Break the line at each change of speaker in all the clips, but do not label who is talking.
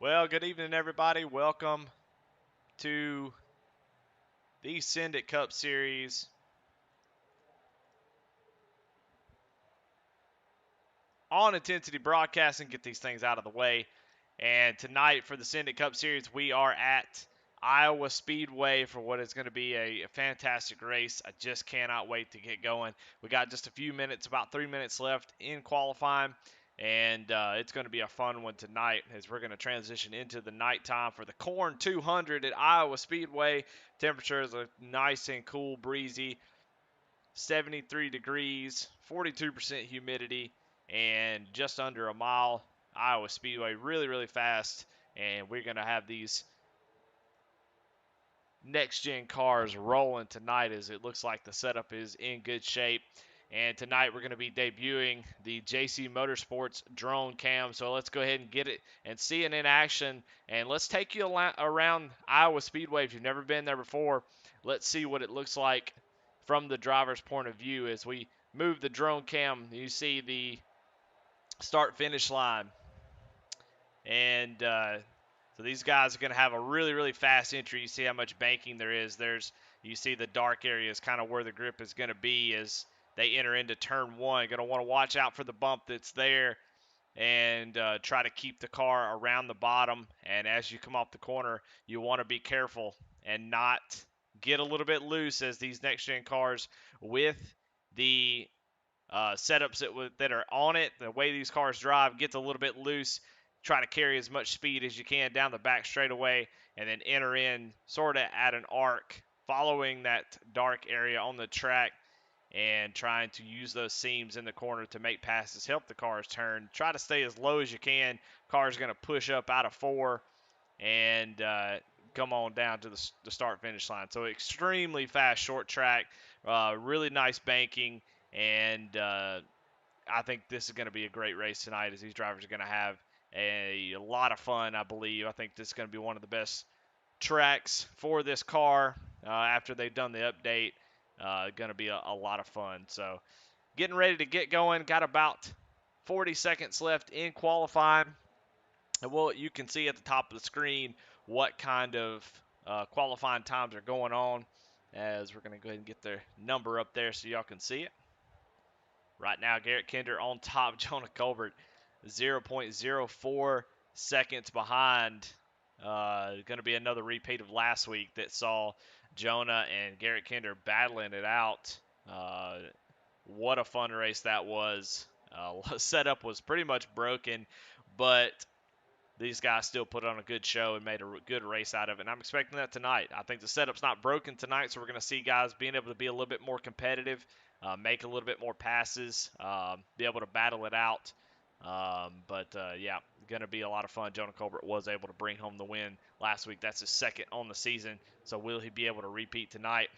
Well, good evening, everybody. Welcome to the Send It Cup Series. On Intensity Broadcasting, get these things out of the way. And tonight for the Send It Cup Series, we are at Iowa Speedway for what is going to be a fantastic race. I just cannot wait to get going. We got just a few minutes, about 3 minutes left in qualifying. And it's going to be a fun one tonight as we're going to transition into the nighttime for the Corn 200 at Iowa Speedway. Temperatures are nice and cool, breezy, 73 degrees, 42% humidity, and just under a mile. Iowa Speedway really, really fast. And we're going to have these next gen cars rolling tonight as it looks like the setup is in good shape. And tonight we're going to be debuting the JC Motorsports drone cam. So let's go ahead and get it and see it in action. And let's take you around Iowa Speedway. If you've never been there before, let's see what it looks like from the driver's point of view as we move the drone cam. You see the start finish line. And so these guys are going to have a really, really fast entry. You see how much banking there is. You see the dark area is kind of where the grip is going to be as they enter into turn one. Going to want to watch out for the bump that's there and try to keep the car around the bottom. And as you come off the corner, you want to be careful and not get a little bit loose as these next gen cars with the setups that are on it, the way these cars drive gets a little bit loose. Try to carry as much speed as you can down the back straightaway and then enter in sort of at an arc, following that dark area on the track and trying to use those seams in the corner to make passes, help the cars turn. Try to stay as low as you can. Car's going to push up out of four and come on down to the start finish line. So extremely fast short track, really nice banking, and I think this is going to be a great race tonight as these drivers are going to have a lot of fun, I believe. I think this is going to be one of the best tracks for this car after they've done the update. Going to be a lot of fun. So getting ready to get going. Got about 40 seconds left in qualifying. And well, you can see at the top of the screen what kind of qualifying times are going on as we're going to go ahead and get their number up there so y'all can see it. Right now, Garrett Kinder on top, Jonah Colbert 0.04 seconds behind. Going to be another repeat of last week that saw Jonah and Garrett Kinder battling it out. What a fun race that was. Setup was pretty much broken, but these guys still put on a good show and made a good race out of it. And I'm expecting that tonight. I think the setup's not broken tonight, so we're going to see guys being able to be a little bit more competitive, make a little bit more passes, be able to battle it out. Yeah, going to be a lot of fun. Jonah Colbert was able to bring home the win last week. That's his second on the season. So will he be able to repeat tonight?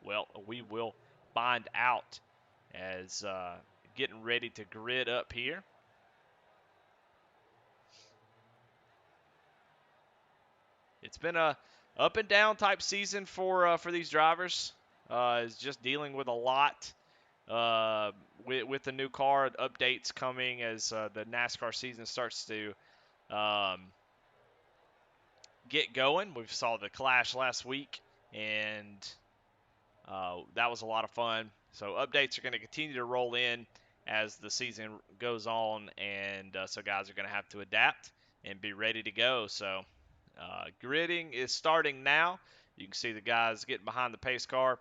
Well, we will find out as getting ready to grid up here. It's been a up and down type season for these drivers. Is just dealing with a lot with the new car updates coming as the NASCAR season starts to um, get going. We saw the Clash last week, and that was a lot of fun. So updates are going to continue to roll in as the season goes on, and so guys are going to have to adapt and be ready to go. So gridding is starting now. You can see the guys getting behind the pace car,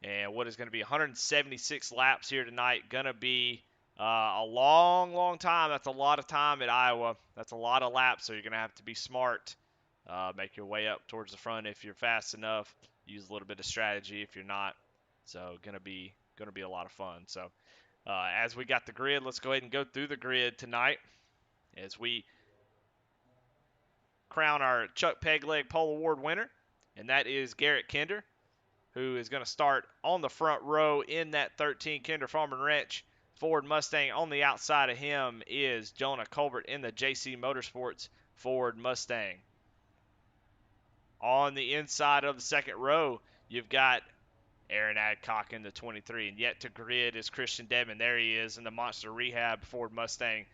and what is going to be 176 laps here tonight. Going to be a long, long time. That's a lot of time at Iowa. That's a lot of laps, so you're going to have to be smart. Make your way up towards the front if you're fast enough. Use a little bit of strategy if you're not. So gonna be a lot of fun. So as we got the grid, let's go ahead and go through the grid tonight as we crown our Chuck Pegleg Pole Award winner, and that is Garrett Kinder, who is going to start on the front row in that 13 Kinder Farm and Ranch Ford Mustang. On the outside of him is Jonah Colbert in the JC Motorsports Ford Mustang. On the inside of the second row, you've got Aaron Adcock in the 23, and yet to grid is Christian Dedman. There he is in the Monster Rehab Ford Mustang.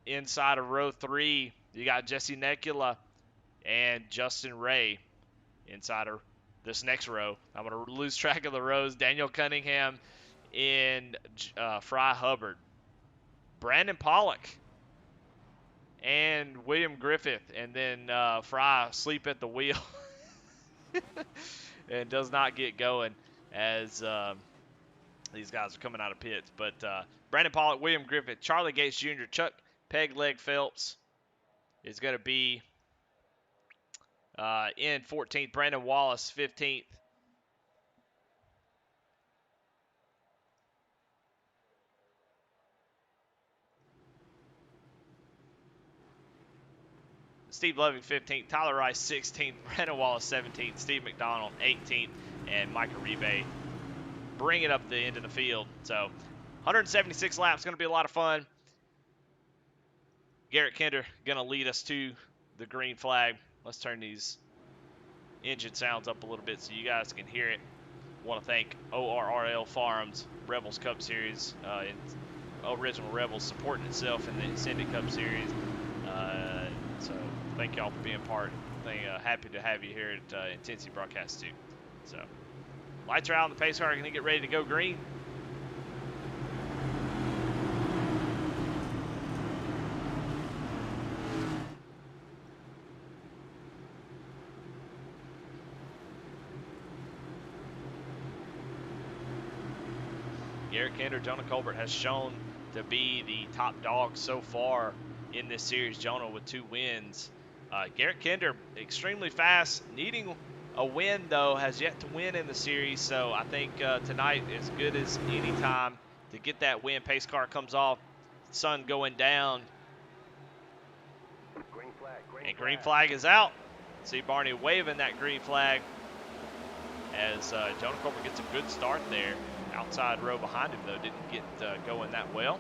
Inside of row 3, You got Jesse Nekula and Justin Ray inside of this next row. I'm going to lose track of the rows. Daniel Cunningham and Fry Hubbard. Brandon Pollock and William Griffith. And then Fry asleep at the wheel and does not get going as these guys are coming out of pits. But Brandon Pollock, William Griffith, Charlie Gates Jr., Chuck Pegleg Phelps is going to be in 14th. Brandon Wallace, 15th. Steve Loving, 15th. Tyler Rice, 16th. Brandon Wallace, 17th. Steve McDonald, 18th. And Micah Uribe bring it up the end of the field. So 176 laps, going to be a lot of fun. Garrett Kinder going to lead us to the green flag. Let's turn these engine sounds up a little bit so you guys can hear it. Want to thank ORRL Farms, Rebels Cup Series, original Rebels supporting itself in the Ascended Cup Series. So thank y'all for being part. Happy to have you here at Intensity Broadcast 2. So lights are out on the pace car. Going to get ready to go green. Garrett Kinder, Jonah Colbert has shown to be the top dog so far in this series. Jonah with 2 wins. Garrett Kinder, extremely fast, needing a win, though, has yet to win in the series. So I think tonight is good as any time to get that win. Pace car comes off, sun going down. Green flag is out. See Barney waving that green flag as Jonah Colbert gets a good start there. Outside row behind him, though, didn't get going that well.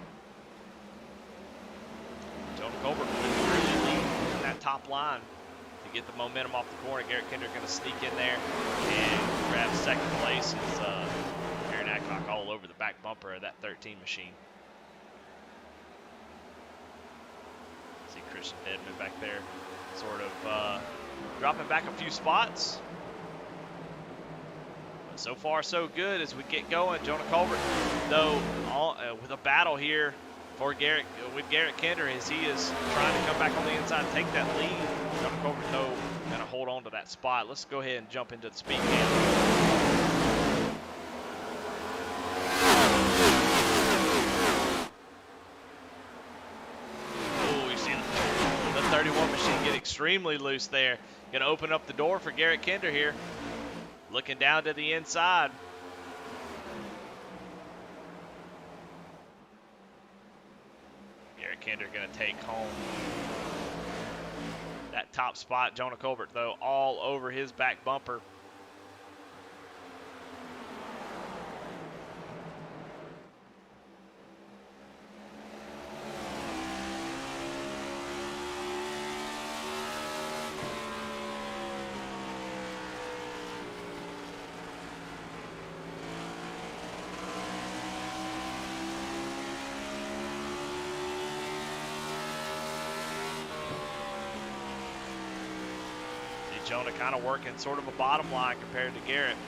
Jonah Colbert really leading in that top line to get the momentum off the corner. Garrett Kinder going to sneak in there and grab second place as Aaron Adcock all over the back bumper of that 13 machine. See Christian Edmond back there sort of dropping back a few spots. So far, so good as we get going. Jonah Colbert, though, with a battle here for Garrett Kinder as he is trying to come back on the inside and take that lead. Jonah Colbert, though, going to hold on to that spot. Let's go ahead and jump into the speed cam. Oh, you see the 31 machine get extremely loose there. Going to open up the door for Garrett Kinder here. Looking down to the inside. Garrett Kinder going to take home that top spot. Jonah Colbert, though, all over his back bumper. Jonah kind of working sort of a bottom line compared to Garrett.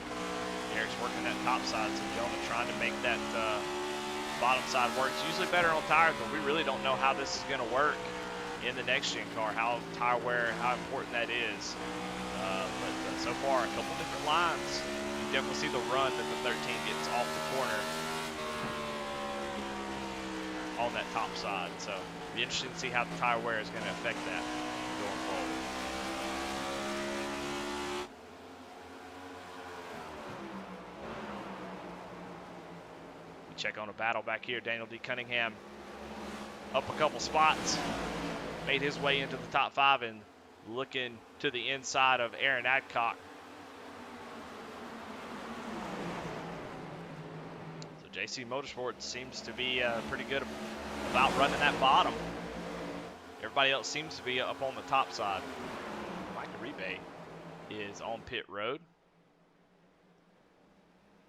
Garrett's working that top side, so Jonah trying to make that bottom side work. It's usually better on tires, but we really don't know how this is going to work in the next gen car, how tire wear, how important that is. But so far, a couple different lines. You definitely see the run that the 13 gets off the corner on that top side. So it'll be interesting to see how the tire wear is going to affect that going forward. Check on a battle back here. Daniel D. Cunningham up a couple spots, made his way into the top 5 and looking to the inside of Aaron Adcock. So JC Motorsports seems to be pretty good about running that bottom. Everybody else seems to be up on the top side. Micah Uribe is on pit road.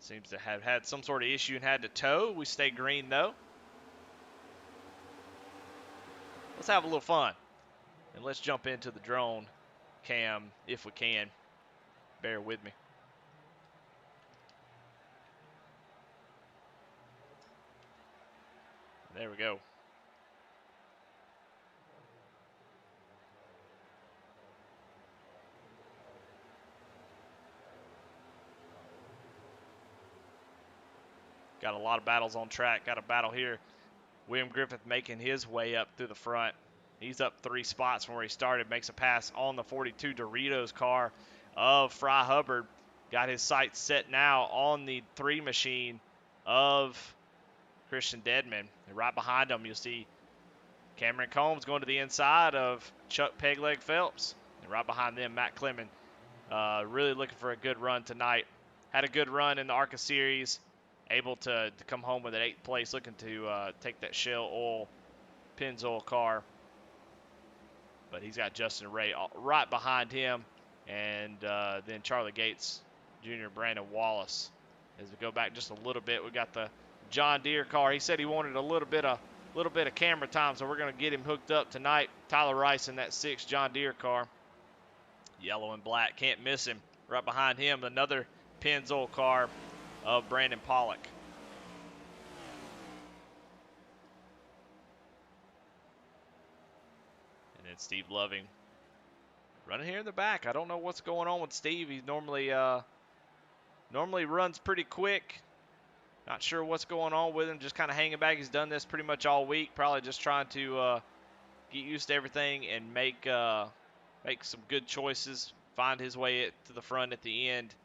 Seems to have had some sort of issue and had to tow. We stay green, though. Let's have a little fun. And let's jump into the drone cam if we can. Bear with me. There we go. Got a lot of battles on track. Got a battle here. William Griffith making his way up through the front. He's up 3 spots from where he started. Makes a pass on the 42 Doritos car of Fry Hubbard. Got his sights set now on the 3 machine of Christian Deadman. And right behind him, you'll see Cameron Combs going to the inside of Chuck Pegleg Phelps. And right behind them, Matt Clemens. Really looking for a good run tonight. Had a good run in the ARCA series. Able to come home with an 8th place. Looking to take that Shell Oil, Pennzoil car. But he's got Justin Ray right behind him. And then Charlie Gates Jr., Brandon Wallace. As we go back just a little bit, we got the John Deere car. He said he wanted a little bit of camera time, so we're going to get him hooked up tonight. Tyler Rice in that 6 John Deere car. Yellow and black, can't miss him. Right behind him, another Pennzoil car of Brandon Pollock. And then Steve Loving running here in the back. I don't know what's going on with Steve. He normally runs pretty quick. Not sure what's going on with him. Just kind of hanging back. He's done this pretty much all week. Probably just trying to get used to everything and make some good choices. Find his way to the front at the end.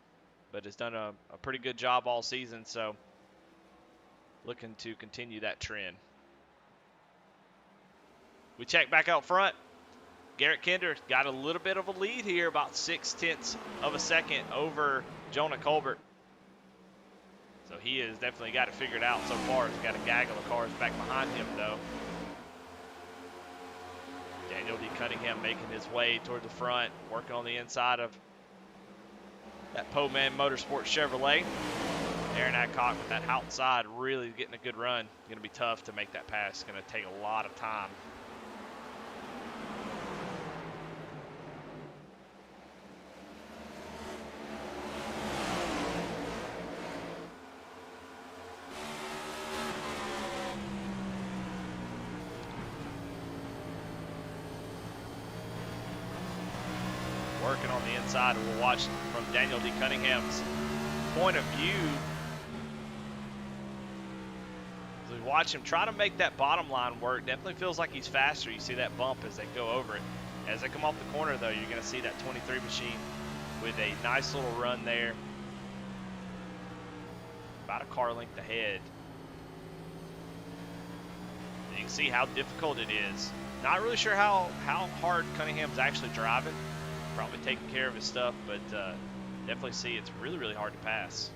But has done a pretty good job all season. So looking to continue that trend. We check back out front. Garrett Kinder got a little bit of a lead here, about 0.6 of a second over Jonah Colbert. So he has definitely got it figured out so far. He's got a gaggle of cars back behind him, though. Daniel D. Cunningham making his way toward the front, working on the inside of that Poman Motorsports Chevrolet. Aaron Adcock with that outside really getting a good run. Going to be tough to make that pass. It's going to take a lot of time. Working on the inside, and we'll watch from Daniel D. Cunningham's point of view. As we watch him try to make that bottom line work, definitely feels like he's faster. You see that bump as they go over it. As they come off the corner, though, you're going to see that 23 machine with a nice little run there. About a car length ahead. And you can see how difficult it is. Not really sure how hard Cunningham's actually driving. Probably taking care of his stuff, but definitely see it's really, really hard to pass.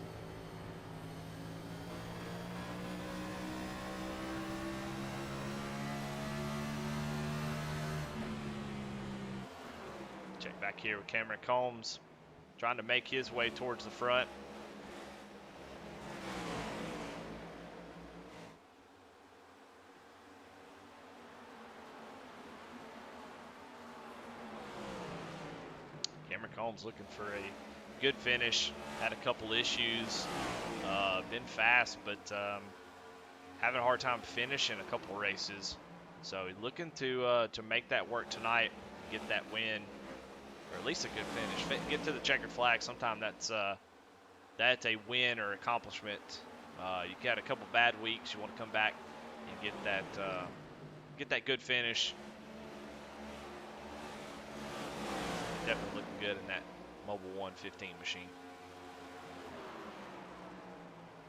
Check back here with Cameron Combs trying to make his way towards the front. Cameron Combs looking for a good finish. Had a couple issues. Been fast, but having a hard time finishing a couple races. So he's looking to make that work tonight, get that win, or at least a good finish. Get to the checkered flag. Sometimes that's a win or accomplishment. You got a couple bad weeks. You want to come back and get that good finish. Definitely looking good in that Mobile 115 machine.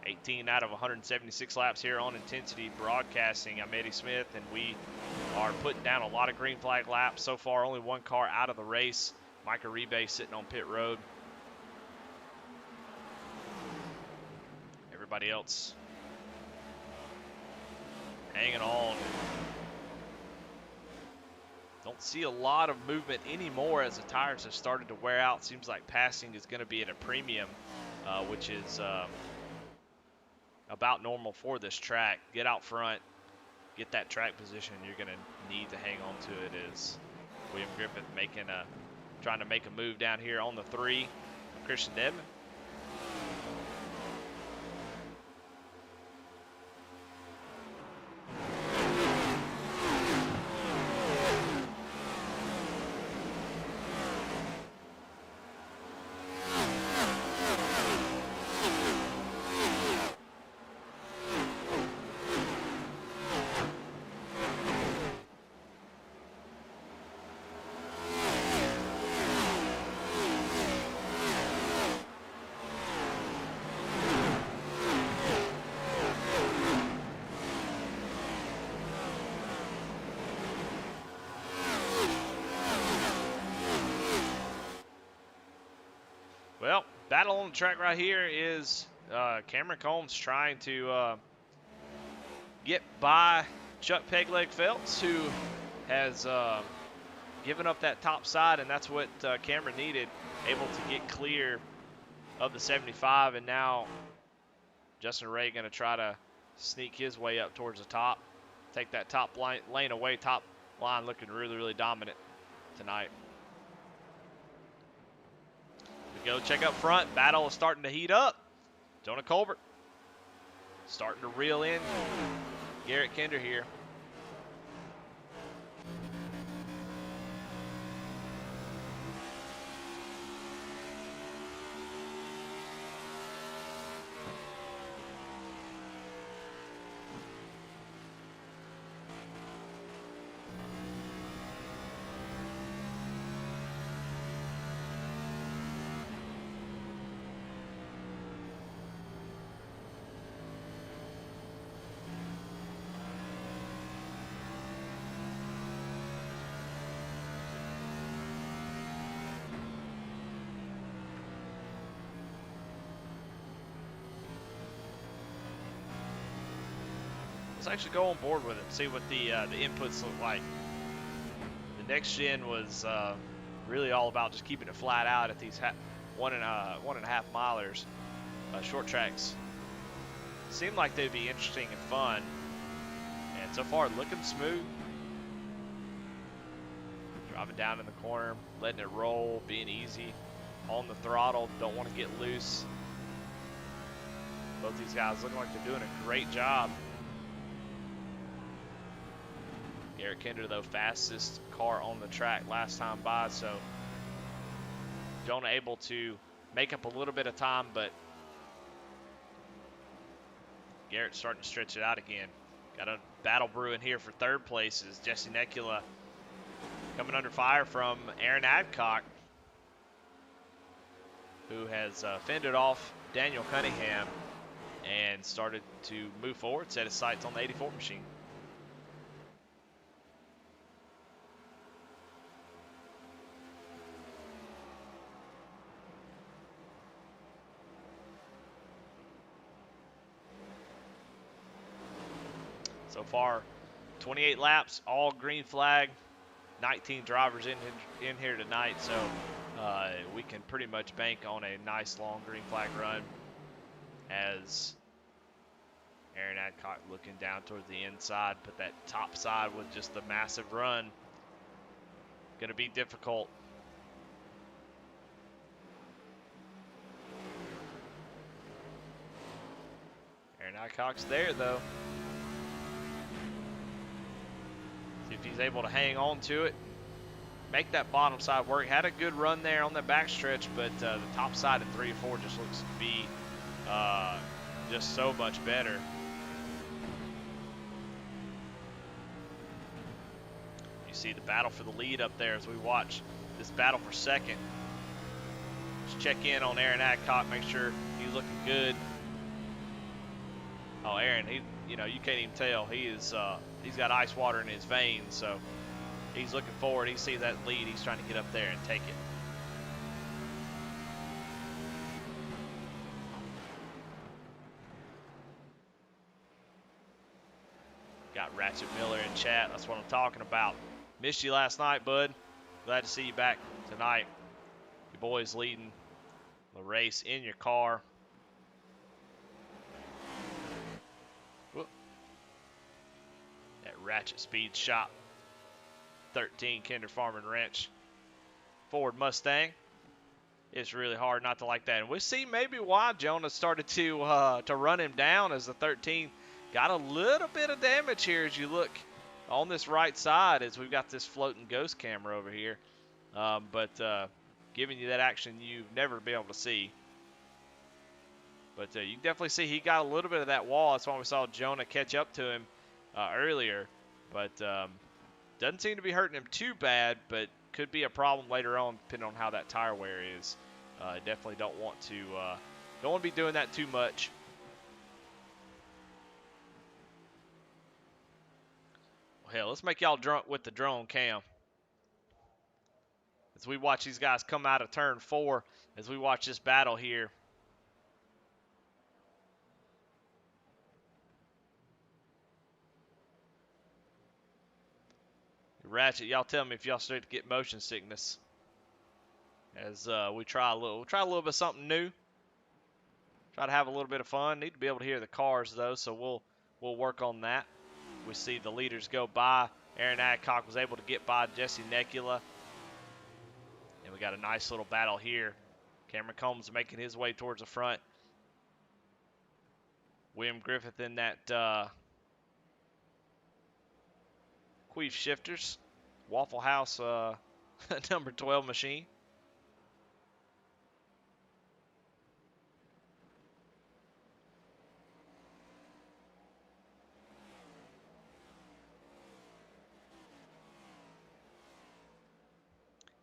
18 out of 176 laps here on Intensity Broadcasting. I'm Eddie Smith, and we are putting down a lot of green flag laps. So far, only one car out of the race. Micah Rebay sitting on pit road. Everybody else hanging on. Don't see a lot of movement anymore as the tires have started to wear out. Seems like passing is going to be at a premium, which is about normal for this track. Get out front, get that track position. You're going to need to hang on to it as William Griffith trying to make a move down here on the 3. Christian Dedman. Well, battle on the track right here is Cameron Combs trying to get by Chuck Pegleg Phelps, who has given up that top side, and that's what Cameron needed, able to get clear of the 75, and now Justin Ray going to try to sneak his way up towards the top, take that top lane away. Top line looking really, really dominant tonight. We go check up front. Battle is starting to heat up. Jonah Colbert starting to reel in Garrett Kinder here. Let's actually go on board with it and see what the inputs look like. The next gen was really all about just keeping it flat out at these 1.5 milers. Short tracks seemed like they'd be interesting and fun, and so far looking smooth. Driving down in the corner, letting it roll, being easy on the throttle, don't want to get loose. Both these guys look like they're doing a great job. Garrett Kinder, though, fastest car on the track last time by, so Jonah able to make up a little bit of time, but Garrett's starting to stretch it out again. Got a battle brewing here for third place is Jesse Necula coming under fire from Aaron Adcock, who has fended off Daniel Cunningham and started to move forward, set his sights on the 84 machine. So far, 28 laps, all green flag, 19 drivers in here tonight, so we can pretty much bank on a nice long green flag run as Aaron Adcock looking down toward the inside, but that top side with just the massive run, going to be difficult. Aaron Adcock's there, though. See if he's able to hang on to it, make that bottom side work. Had a good run there on the backstretch, but the top side in 3 and 4 just looks to be just so much better. You see the battle for the lead up there as we watch this battle for second. Just check in on Aaron Adcock, make sure he's looking good. Oh, Aaron, you can't even tell. He's got ice water in his veins, so he's looking forward. He sees that lead. He's trying to get up there and take it. Got Ratchet Miller in chat. That's what I'm talking about. Missed you last night, bud. Glad to see you back tonight. Your boys leading the race in your car. Whoop. That ratchet speed shot. 13 Kinder Farm and Ranch Ford Mustang. It's really hard not to like that. And we see maybe why Jonah started to run him down, as the 13 got a little bit of damage here as you look on this right side, as we've got this floating ghost camera over here. But giving you that action you've never been able to see. But you can definitely see he got a little bit of that wall. That's why we saw Jonah catch up to him earlier. But doesn't seem to be hurting him too bad, but could be a problem later on depending on how that tire wear is. Definitely don't want to be doing that too much. Well, hell, let's make y'all drunk with the drone cam. As we watch these guys come out of turn 4, as we watch this battle here. Ratchet, y'all tell me if y'all start to get motion sickness. As we try a little bit of something new. Try to have a little bit of fun. Need to be able to hear the cars though, so we'll work on that. We see the leaders go by. Aaron Adcock was able to get by Jesse Necula. And we got a nice little battle here. Cameron Combs making his way towards the front. William Griffith in that Queef Shifters. Waffle House number 12 machine.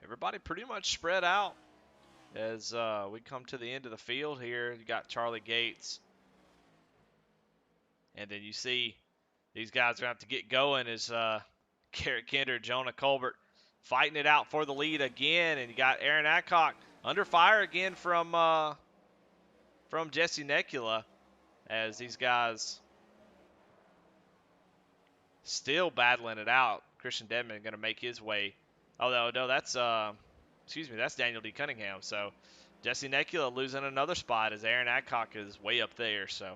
Everybody pretty much spread out as we come to the end of the field here. You got Charlie Gates. And then you see these guys are going to have to get going as Garrett Kinder, Jonah Colbert fighting it out for the lead again. And you got Aaron Adcock under fire again from Jesse Necula, as these guys still battling it out. Christian Dedman going to make his way. Oh, no, that's that's Daniel D. Cunningham. So Jesse Necula losing another spot as Aaron Adcock is way up there. So,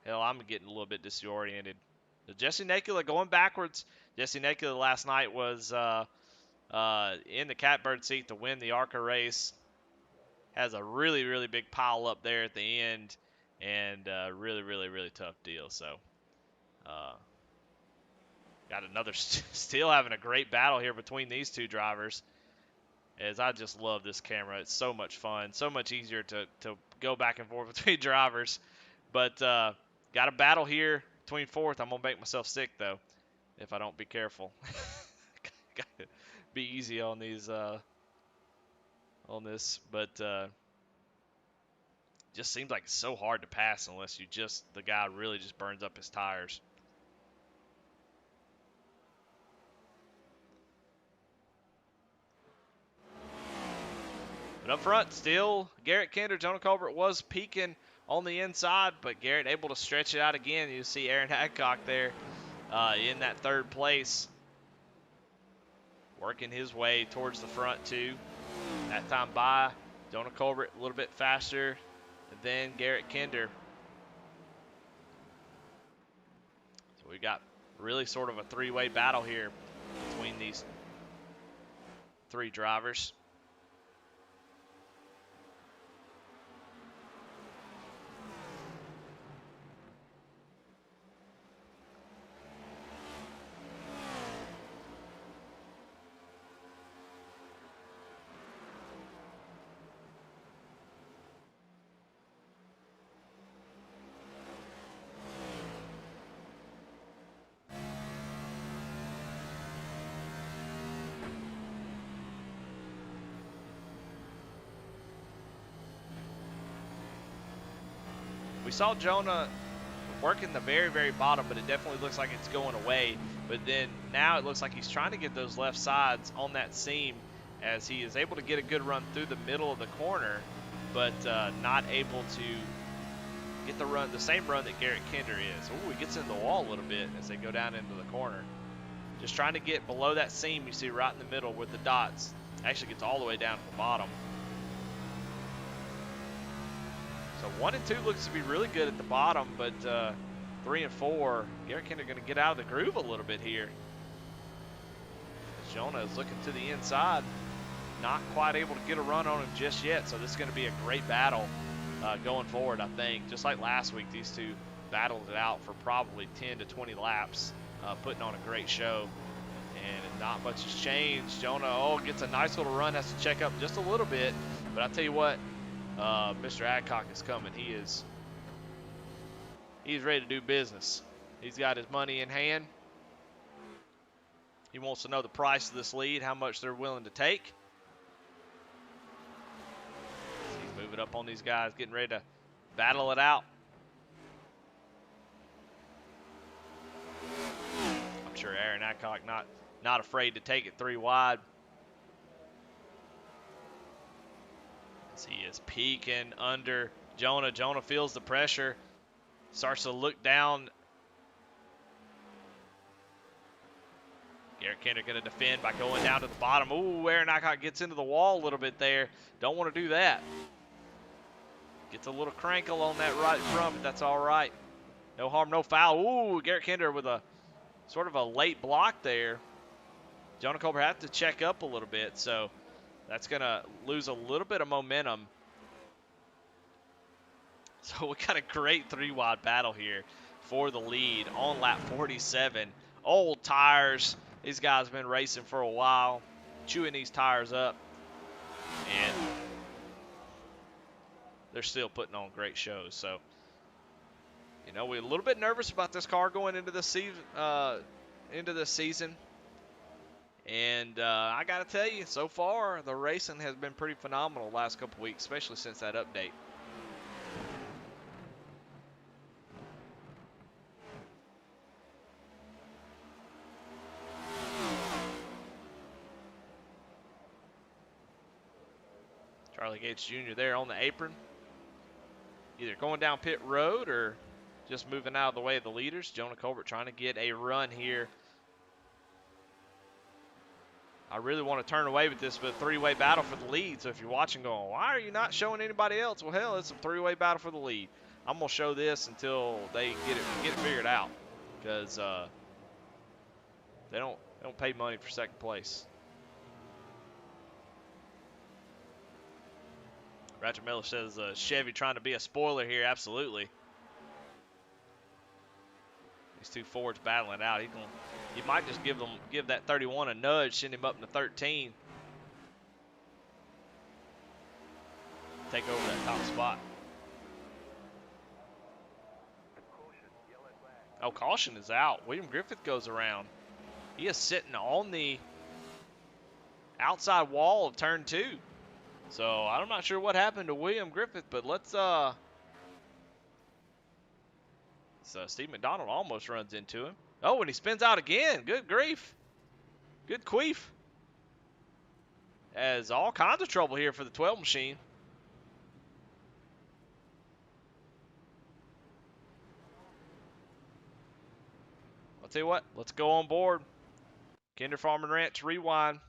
hell, I'm getting a little bit disoriented. So Jesse Necula going backwards. Jesse Necula last night was in the catbird seat to win the ARCA race. Has a really, really big pile up there at the end. And really, really, really tough deal. So, got another, still having a great battle here between these two drivers. As I just love this camera. It's so much fun. So much easier to go back and forth between drivers. But got a battle here between fourth. I'm going to make myself sick, though, if I don't be careful. Gotta be easy on these, on this. But just seems like it's so hard to pass unless the guy really just burns up his tires. But up front, still, Garrett Kinder, Jonah Colbert was peaking on the inside, but Garrett able to stretch it out again. You see Aaron Adcock there in that third place, working his way towards the front too. That time by Jonah Colbert a little bit faster than Garrett Kinder. So we got really sort of a three-way battle here between these three drivers. We saw Jonah working the very, very bottom, but it definitely looks like it's going away. But then now it looks like he's trying to get those left sides on that seam, as he is able to get a good run through the middle of the corner, but not able to get the same run that Garrett Kinder is. Oh, he gets in the wall a little bit as they go down into the corner. Just trying to get below that seam you see right in the middle with the dots. Actually gets all the way down to the bottom. So 1 and 2 looks to be really good at the bottom, but 3 and 4, Garrett Kinder going to get out of the groove a little bit here. Jonah is looking to the inside. Not quite able to get a run on him just yet, so this is going to be a great battle going forward, I think. Just like last week, these two battled it out for probably 10 to 20 laps, putting on a great show. And not much has changed. Jonah, gets a nice little run, has to check up just a little bit. But I tell you what, Mr. Adcock is coming. He's ready to do business. He's got his money in hand. He wants to know the price of this lead, how much they're willing to take. He's moving up on these guys, getting ready to battle it out. I'm sure Aaron Adcock not afraid to take it 3 wide. As he is peeking under Jonah. Jonah feels the pressure, starts to look down. Garrett Kinder going to defend by going down to the bottom. Ooh, Aaron Adcock gets into the wall a little bit there. Don't want to do that. Gets a little crankle on that right front, but that's all right. No harm, no foul. Ooh, Garrett Kinder with a sort of a late block there. Jonah Colbert had to check up a little bit, so that's going to lose a little bit of momentum. So we got a great 3-wide battle here for the lead on lap 47. Old tires. These guys have been racing for a while, chewing these tires up, and they're still putting on great shows. So, you know, we're a little bit nervous about this car going into the season. And I got to tell you, so far, the racing has been pretty phenomenal the last couple weeks, especially since that update. Charlie Gates Jr. there on the apron, either going down pit road or just moving out of the way of the leaders. Jonah Colbert trying to get a run here. I really want to turn away with this, but 3-way battle for the lead. So if you're watching going, why are you not showing anybody else? Well, hell, it's a 3-way battle for the lead. I'm going to show this until they get it figured out, because they don't pay money for second place. Roger Miller says Chevy trying to be a spoiler here. Absolutely. These two Fords battling it out. He might just give that 31 a nudge, send him up into 13. Take over that top spot. Oh, caution is out. William Griffith goes around. He is sitting on the outside wall of turn 2. So I'm not sure what happened to William Griffith, but let's Steve McDonald almost runs into him. Oh, and he spins out again. Good grief. Good queef. As all kinds of trouble here for the 12 machine. I'll tell you what, let's go on board. Kinder Farm and Ranch rewind.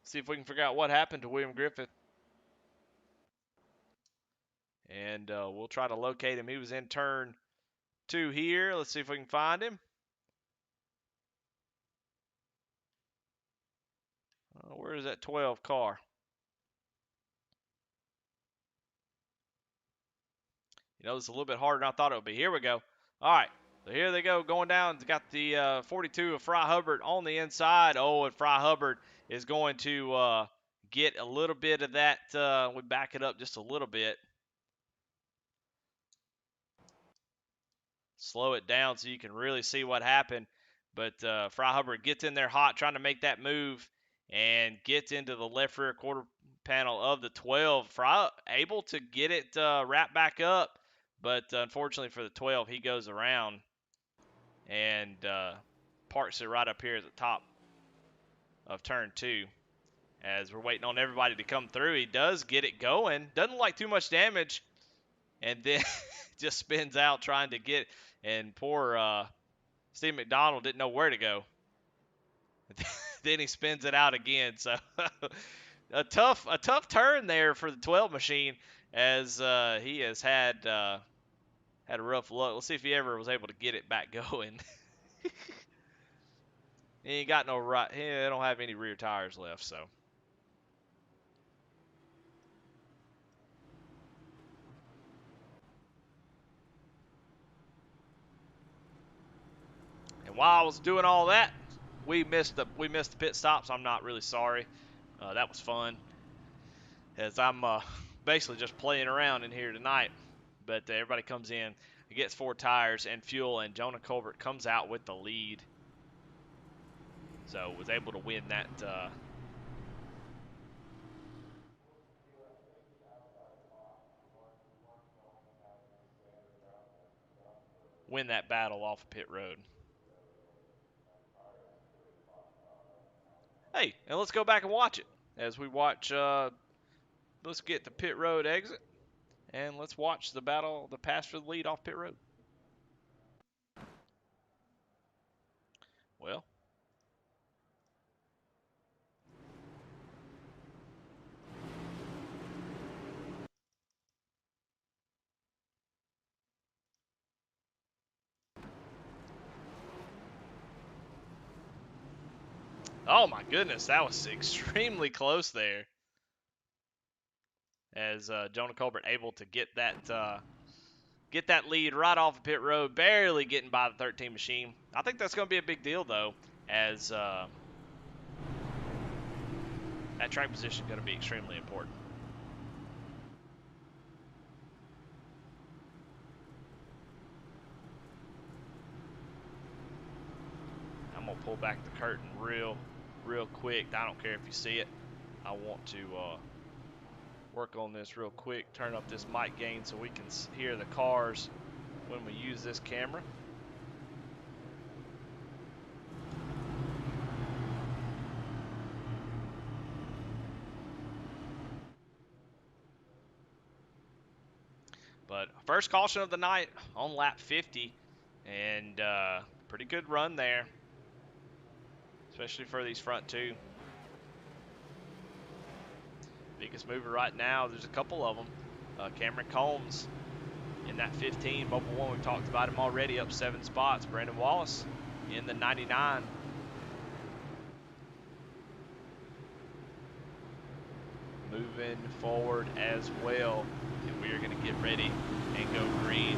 See if we can figure out what happened to William Griffith. And we'll try to locate him. He was in turn 2 here. Let's see if we can find him. Where is that 12 car? You know, it's a little bit harder than I thought it would be. Here we go. All right. So here they go, going down. It's got the 42 of Fry Hubbard on the inside. Oh, and Fry Hubbard is going to get a little bit of that. We back it up just a little bit. Slow it down so you can really see what happened. But Fry Hubbard gets in there hot, trying to make that move, and gets into the left rear quarter panel of the 12. Fry able to get it wrapped back up, but unfortunately for the 12, he goes around and parks it right up here at the top of turn 2. As we're waiting on everybody to come through, he does get it going. Doesn't look like too much damage, and then just spins out trying to get, and poor Steve McDonald didn't know where to go. Then he spins it out again. So a tough turn there for the 12 machine, as he has had a rough luck. Let's see if he ever was able to get it back going. He ain't got no right. He don't have any rear tires left, so. And while I was doing all that, we missed the pit stops. I'm not really sorry. That was fun, as I'm basically just playing around in here tonight. But everybody comes in, he gets 4 tires and fuel, and Jonah Colbert comes out with the lead. So was able to win that battle off of pit road. Hey, and let's go back and watch it as we watch. Let's get the pit road exit, and let's watch the battle, the pass for the lead off pit road. Well, oh my goodness, that was extremely close there. As Jonah Colbert able to get that lead right off of pit road, barely getting by the 13 machine. I think that's going to be a big deal though, as that track position is going to be extremely important. I'm going to pull back the curtain real quick. I don't care if you see it. I want to work on this real quick. Turn up this mic gain so we can hear the cars when we use this camera. But first caution of the night on lap 50, and pretty good run there, especially for these front 2. Biggest mover right now, there's a couple of them. Cameron Combs in that 15, Mobile 1, we've talked about him already, up 7 spots. Brandon Wallace in the 99. Moving forward as well, and we are going to get ready and go green.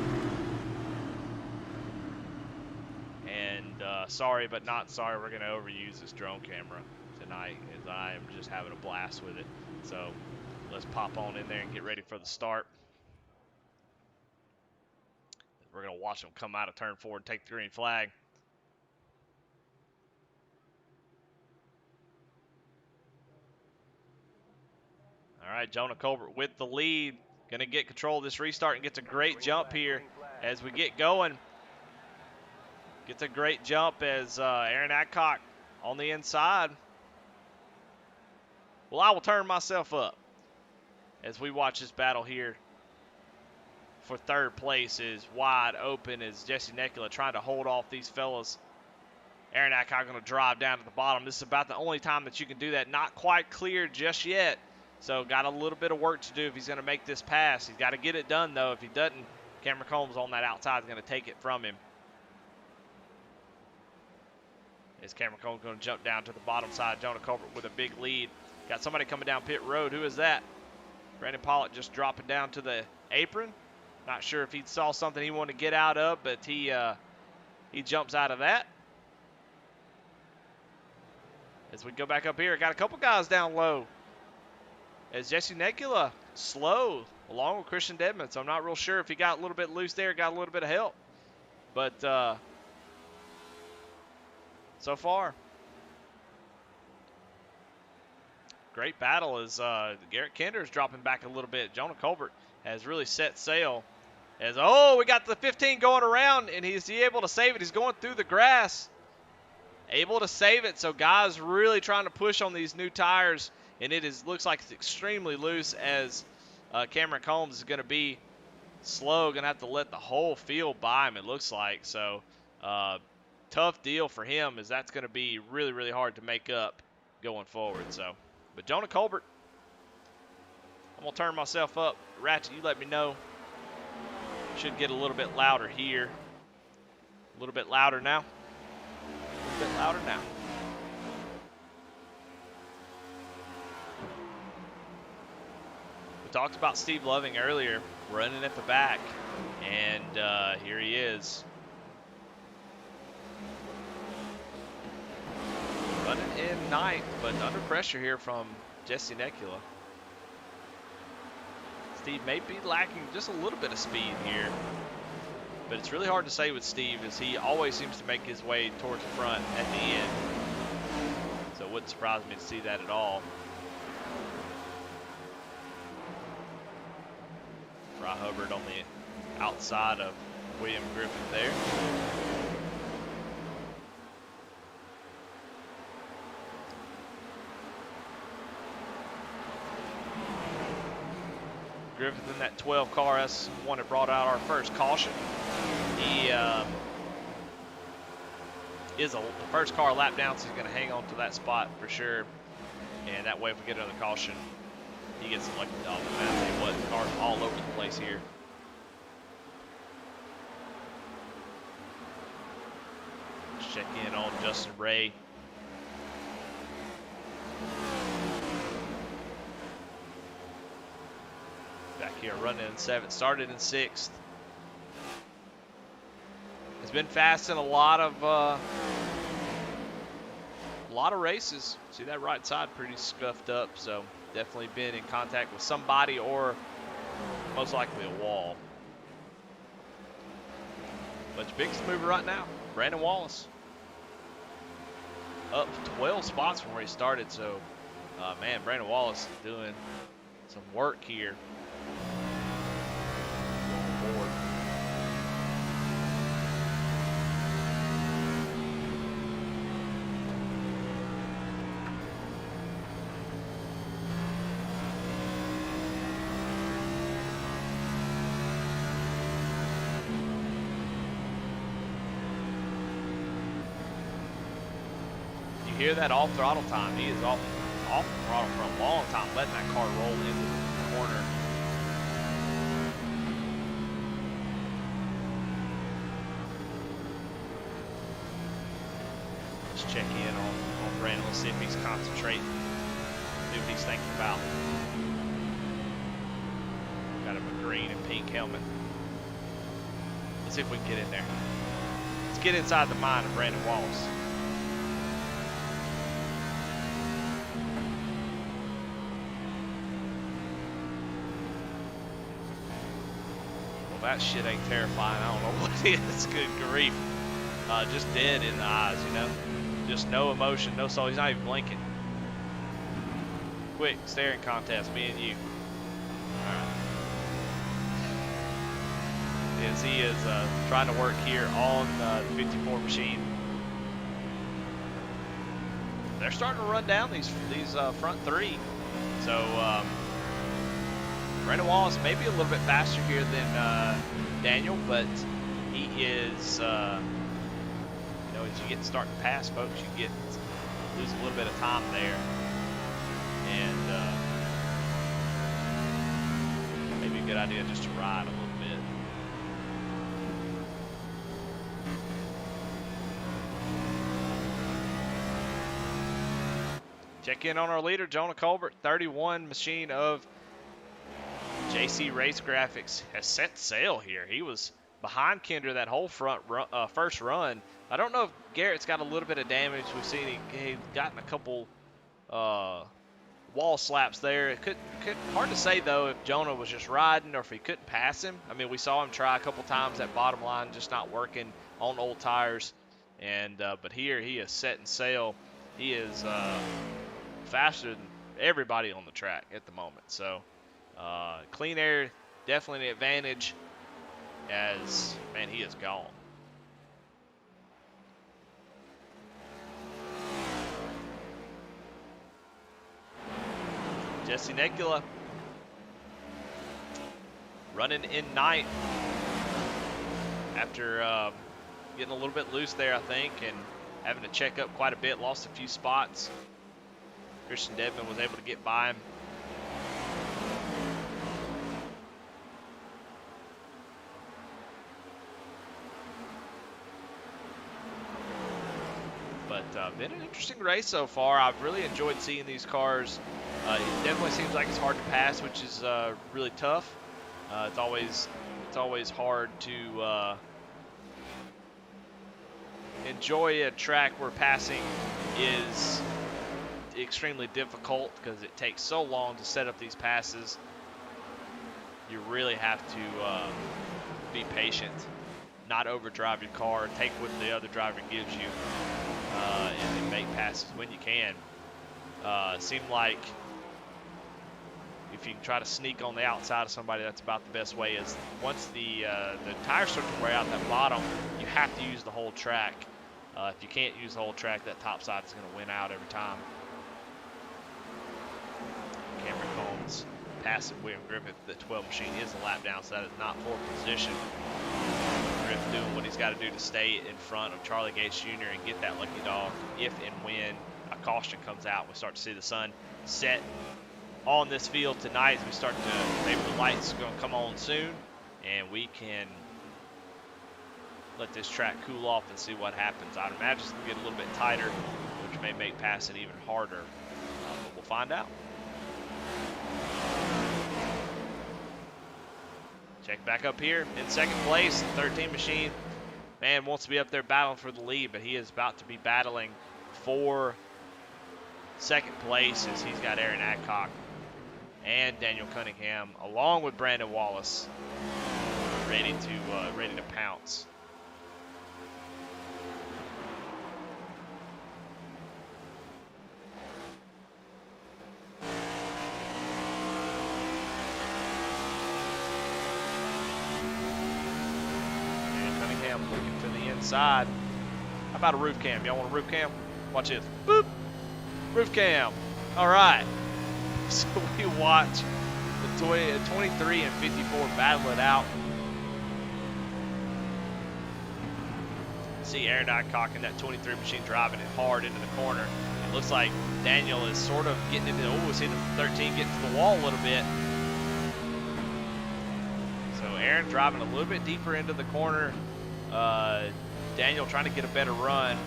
And sorry but not sorry, we're going to overuse this drone camera tonight, as I am just having a blast with it. So let's pop on in there and get ready for the start. We're going to watch them come out of turn 4 and take the green flag. All right, Jonah Colbert with the lead. Going to get control of this restart and gets a great jump here as we get going. Gets a great jump as Aaron Adcock on the inside. Well, I will turn myself up as we watch this battle here for third place. Is wide open as Jesse Nekula trying to hold off these fellas. Aaron Adcock going to drive down to the bottom. This is about the only time that you can do that. Not quite clear just yet. So got a little bit of work to do if he's going to make this pass. He's got to get it done, though. If he doesn't, Cameron Combs on that outside is going to take it from him. As Cameron Combs going to jump down to the bottom side. Jonah Colbert with a big lead. Got somebody coming down pit road. Who is that? Brandon Pollock just dropping down to the apron. Not sure if he saw something he wanted to get out of, but he jumps out of that. As we go back up here, got a couple guys down low. As Jesse Nekula slow along with Christian Dedman. So I'm not real sure if he got a little bit loose there, got a little bit of help. But so far, great battle as Garrett Kinder's dropping back a little bit. Jonah Colbert has really set sail. As, oh, we got the 15 going around, and is he able to save it? He's going through the grass. Able to save it, so guys really trying to push on these new tires, and it looks like it's extremely loose as Cameron Combs is going to be slow, going to have to let the whole field by him, it looks like. So tough deal for him, as that's going to be really, really hard to make up going forward. So, but Jonah Colbert, I'm going to turn myself up. Ratchet, you let me know. Should get a little bit louder here. A little bit louder now. A little bit louder now. talked about Steve Loving earlier, running at the back, and here he is. Running in ninth, but under pressure here from Jesse Nekula. Steve may be lacking just a little bit of speed here, but it's really hard to say with Steve, as he always seems to make his way towards the front at the end. So it wouldn't surprise me to see that at all. Fry Hubbard on the outside of William Griffith there. Griffith in that 12 car, that's the one that brought out our first caution. He is the first car lap down, so he's going to hang on to that spot for sure. And that way, if we get another caution, he gets selected off the map. I tell you what, cars all over the place here. Let's check in on Justin Ray. Back here running in 7th, started in 6th. It's been fast in a lot of races. See that right side pretty scuffed up, so definitely been in contact with somebody or most likely a wall. But your biggest mover right now, Brandon Wallace. Up 12 spots from where he started, so man, Brandon Wallace is doing some work here. Forward. You hear that off throttle time? He is off the throttle for a long time, letting that car roll into the corner. Let's check in on Brandon. Let's see if he's concentrating, see what he's thinking about. Got him a green and pink helmet. Let's see if we can get in there. Let's get inside the mind of Brandon Wallace. That shit ain't terrifying. I don't know what it is. Good grief. Just dead in the eyes, you know? Just no emotion, no soul. He's not even blinking. Quick staring contest, me and you. All right. As he is trying to work here on the 54 machine. They're starting to run down these front three. So, Brandon Wallace may be a little bit faster here than Daniel, but he is, you know, as you get starting to pass folks, you lose a little bit of time there, and maybe a good idea just to ride a little bit. Check in on our leader, Jonah Colbert, 31 machine of JC Race Graphics has set sail here. He was behind Kinder that whole first run. I don't know if Garrett's got a little bit of damage. We've seen he gotten a couple wall slaps there. Hard to say though if Jonah was just riding or if he couldn't pass him. I mean, we saw him try a couple times that bottom line, just not working on old tires. And but here he is setting sail. He is faster than everybody on the track at the moment. So. Clean air, definitely an advantage, as, man, he is gone. Jesse Nekula running in ninth after getting a little bit loose there, I think, and having to check up quite a bit, lost a few spots. Christian Dedman was able to get by him. Been an interesting race so far. I've really enjoyed seeing these cars It definitely seems like it's hard to pass, which is really tough. It's always hard to enjoy a track where passing is extremely difficult because it takes so long to set up these passes. You really have to be patient, not overdrive your car, take what the other driver gives you, and make passes when you can. Seem like if you can try to sneak on the outside of somebody, that's about the best way. Is once the tires start to wear out that bottom, you have to use the whole track. If you can't use the whole track, that top side is going to win out every time. Cameron Combs passing William Griffith. The 12 machine is a lap down, so that is not for position. Griffith doing what he's got to do to stay in front of Charlie Gates Jr. and get that lucky dog if and when a caution comes out. We start to see the sun set on this field tonight as we start to, maybe the lights are going to come on soon, and we can let this track cool off and see what happens. I'd imagine it's going to get a little bit tighter, which may make passing even harder, but we'll find out. Check back up here in second place. 13 machine, man, wants to be up there battling for the lead, but he is about to be battling for second place as he's got Aaron Adcock and Daniel Cunningham along with Brandon Wallace ready to pounce. Looking to the inside. How about a roof cam? Y'all want a roof cam? Watch this. Boop. Roof cam. All right. So we watch the 23 and 54 battle it out. See Aaron Adcock in that 23 machine driving it hard into the corner. It looks like Daniel is sort of getting into is hitting 13, getting to the wall a little bit. So Aaron driving a little bit deeper into the corner. Daniel trying to get a better run.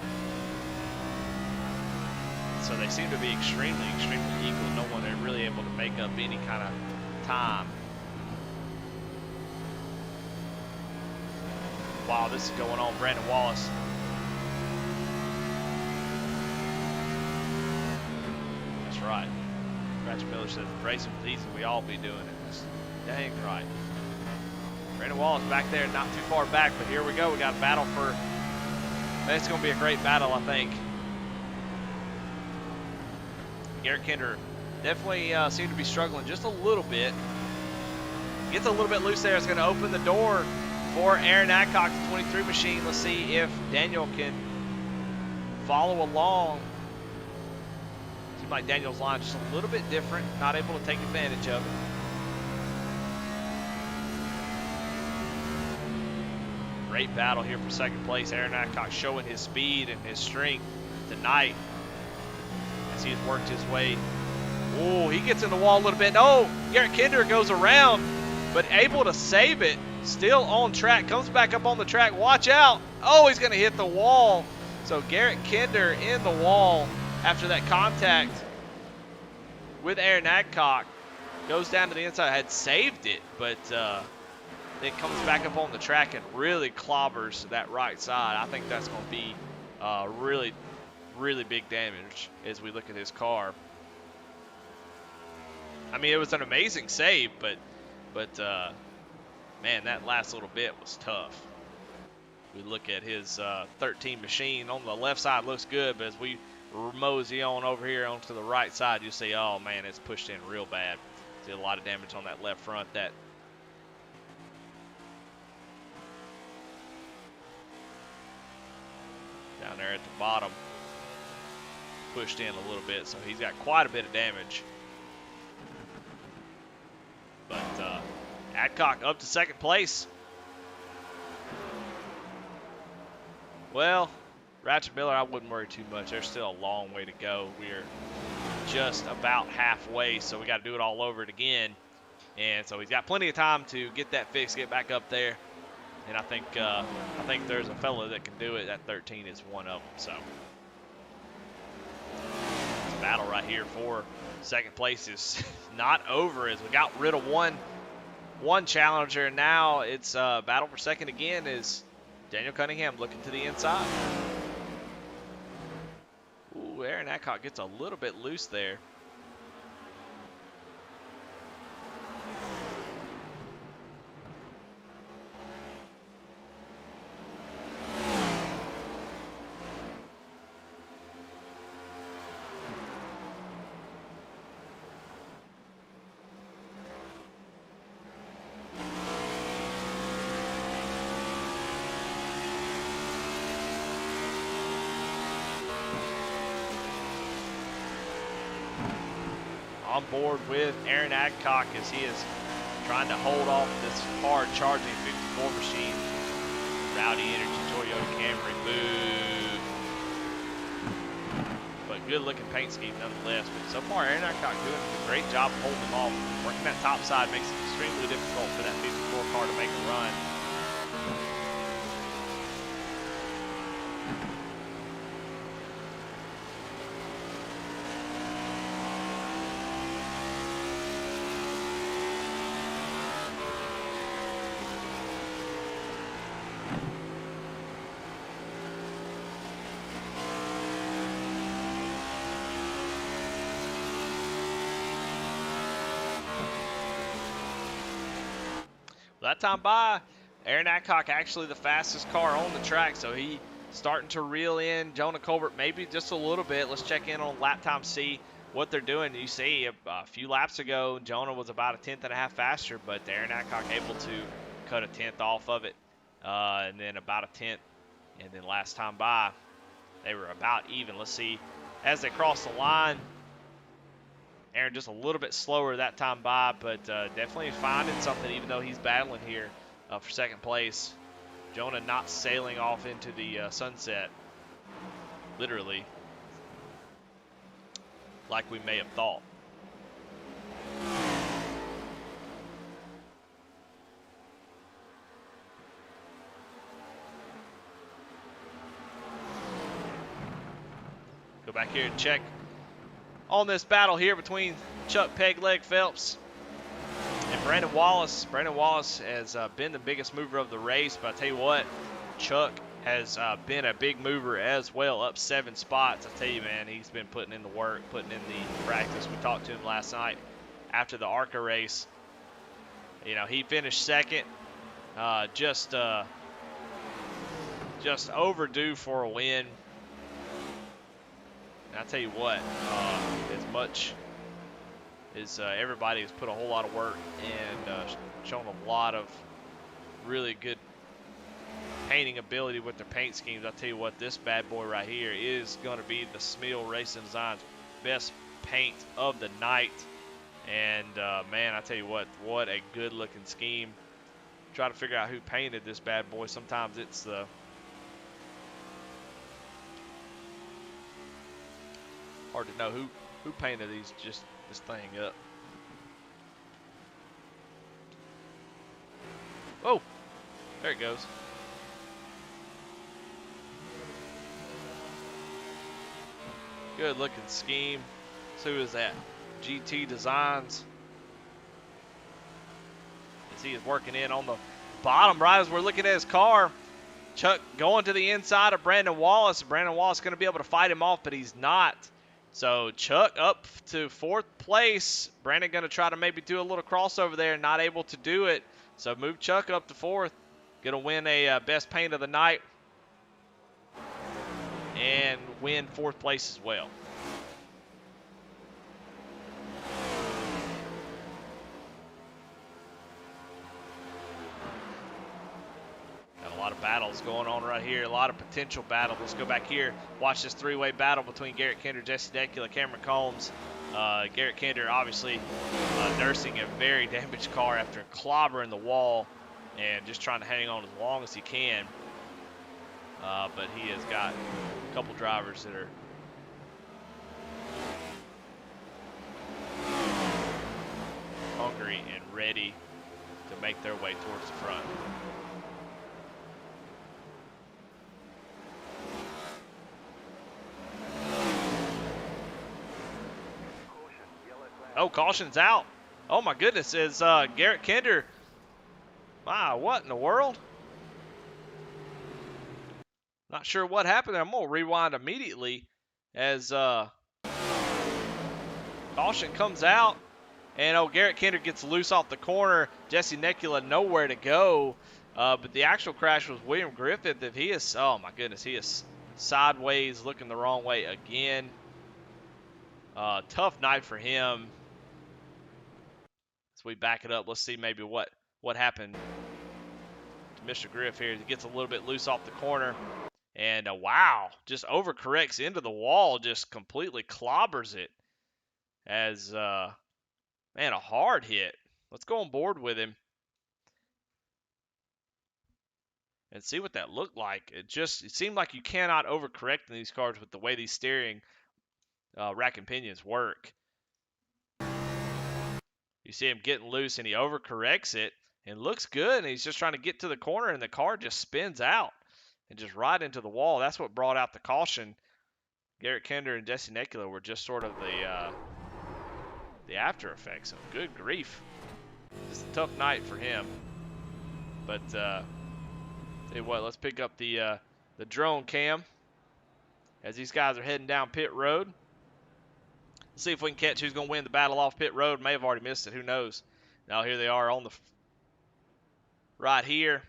So they seem to be extremely equal. No one is really able to make up any kind of time. While this is going on, Brandon Wallace. That's right. Ratchet Miller says, racing was easy, we all be doing it. That's dang right. Brandon Wallace back there, not too far back, but here we go. We got a battle for, it's going to be a great battle, I think. Garrett Kinder definitely seemed to be struggling just a little bit. Gets a little bit loose there. It's going to open the door for Aaron Adcock, the 23 machine. Let's see if Daniel can follow along. Seems like Daniel's line just a little bit different, not able to take advantage of it. Great battle here for second place. Aaron Adcock showing his speed and his strength tonight as he has worked his way. Oh, he gets in the wall a little bit. No, Garrett Kinder goes around, but able to save it. Still on track, comes back up on the track. Watch out. Oh, he's going to hit the wall. So Garrett Kinder in the wall after that contact with Aaron Adcock. Goes down to the inside, had saved it, but then comes back up on the track and really clobbers that right side. I think that's going to be really big damage as we look at his car. I mean, it was an amazing save, but man, that last little bit was tough. We look at his 13 machine on the left side, looks good, but as we mosey on over here onto the right side, you see, oh man, it's pushed in real bad. See a lot of damage on that left front. That down there at the bottom pushed in a little bit, so he's got quite a bit of damage. But Adcock up to second place. Well, Ratchet Miller, I wouldn't worry too much. There's still a long way to go. We're just about halfway, so we got to do it all over it again. And so he's got plenty of time to get that fixed, get back up there. And I think there's a fella that can do it. That 13 is one of them. So it's a battle right here for Second place is not over as we got rid of one challenger. Now it's battle for second again is Daniel Cunningham looking to the inside. Ooh, Aaron Adcock gets a little bit loose there. On board with Aaron Adcock as he is trying to hold off this hard charging 54 machine. Rowdy Energy Toyota Camry, boo. But good looking paint scheme nonetheless. But so far Aaron Adcock doing a great job holding them off. Working that top side makes it extremely difficult for that 54 car to make a run. That time by, Aaron Adcock actually the fastest car on the track, so he starting to reel in Jonah Colbert maybe just a little bit. Let's check in on lap time, see what they're doing. You see a few laps ago, Jonah was about a tenth and a half faster, but Aaron Adcock able to cut a tenth off of it, and then about a tenth, and then last time by, they were about even. Let's see, as they cross the line, Aaron just a little bit slower that time by, but definitely finding something even though he's battling here for second place. Jonah not sailing off into the sunset, literally, like we may have thought. Go back here and check on this battle here between Chuck Pegleg Phelps and Brandon Wallace. Brandon Wallace has been the biggest mover of the race, but I tell you what, Chuck has been a big mover as well, up 7 spots. I tell you, man, he's been putting in the work, putting in the practice. We talked to him last night after the ARCA race. You know, he finished second, just overdue for a win. And I tell you what, as much as everybody has put a whole lot of work and shown a lot of really good painting ability with their paint schemes, I tell you what, this bad boy right here is going to be the Smil Racing Designs best paint of the night. And man, I tell you what a good looking scheme. Try to figure out who painted this bad boy. Sometimes it's the hard to know who painted this thing up. Oh, there it goes. Good looking scheme. So who is that? GT Designs. As he is working in on the bottom right as we're looking at his car. Chuck going to the inside of Brandon Wallace. Brandon Wallace going to be able to fight him off, but he's not. So Chuck up to 4th place. Brandon going to try to maybe do a little crossover there, not able to do it. So move Chuck up to 4th. Going to win a best paint of the night and win 4th place as well. Got a lot of battles going on right here, a lot of potential battle. Let's go back here, watch this 3-way battle between Garrett Kinder, Jesse Decula, Cameron Combs. Garrett Kinder obviously nursing a very damaged car after clobbering the wall and just trying to hang on as long as he can. But he has got a couple drivers that are hungry and ready to make their way towards the front. Oh, caution's out. Oh my goodness, is Garrett Kinder. Wow, what in the world? Not sure what happened there. I'm gonna rewind immediately as caution comes out. And Garrett Kinder gets loose off the corner. Jesse Necula nowhere to go. But the actual crash was William Griffith. If he is, oh my goodness, he is sideways, looking the wrong way again. Tough night for him. As we back it up, let's see maybe what happened to Mr. Griff here. He gets a little bit loose off the corner. And wow, just overcorrects into the wall, just completely clobbers it. As, man, a hard hit. Let's go on board with him and see what that looked like. It seemed like you cannot overcorrect in these cars with the way these steering rack and pinions work. You see him getting loose and he overcorrects it and looks good, and he's just trying to get to the corner and the car just spins out and just right into the wall. That's what brought out the caution. Garrett Kinder and Jesse Necula were just sort of the after effects. So good grief. Just a tough night for him. But tell you what, let's pick up the drone cam as these guys are heading down pit road. Let's see if we can catch who's going to win the battle off pit road. May have already missed it. Who knows? Now here they are on the right here.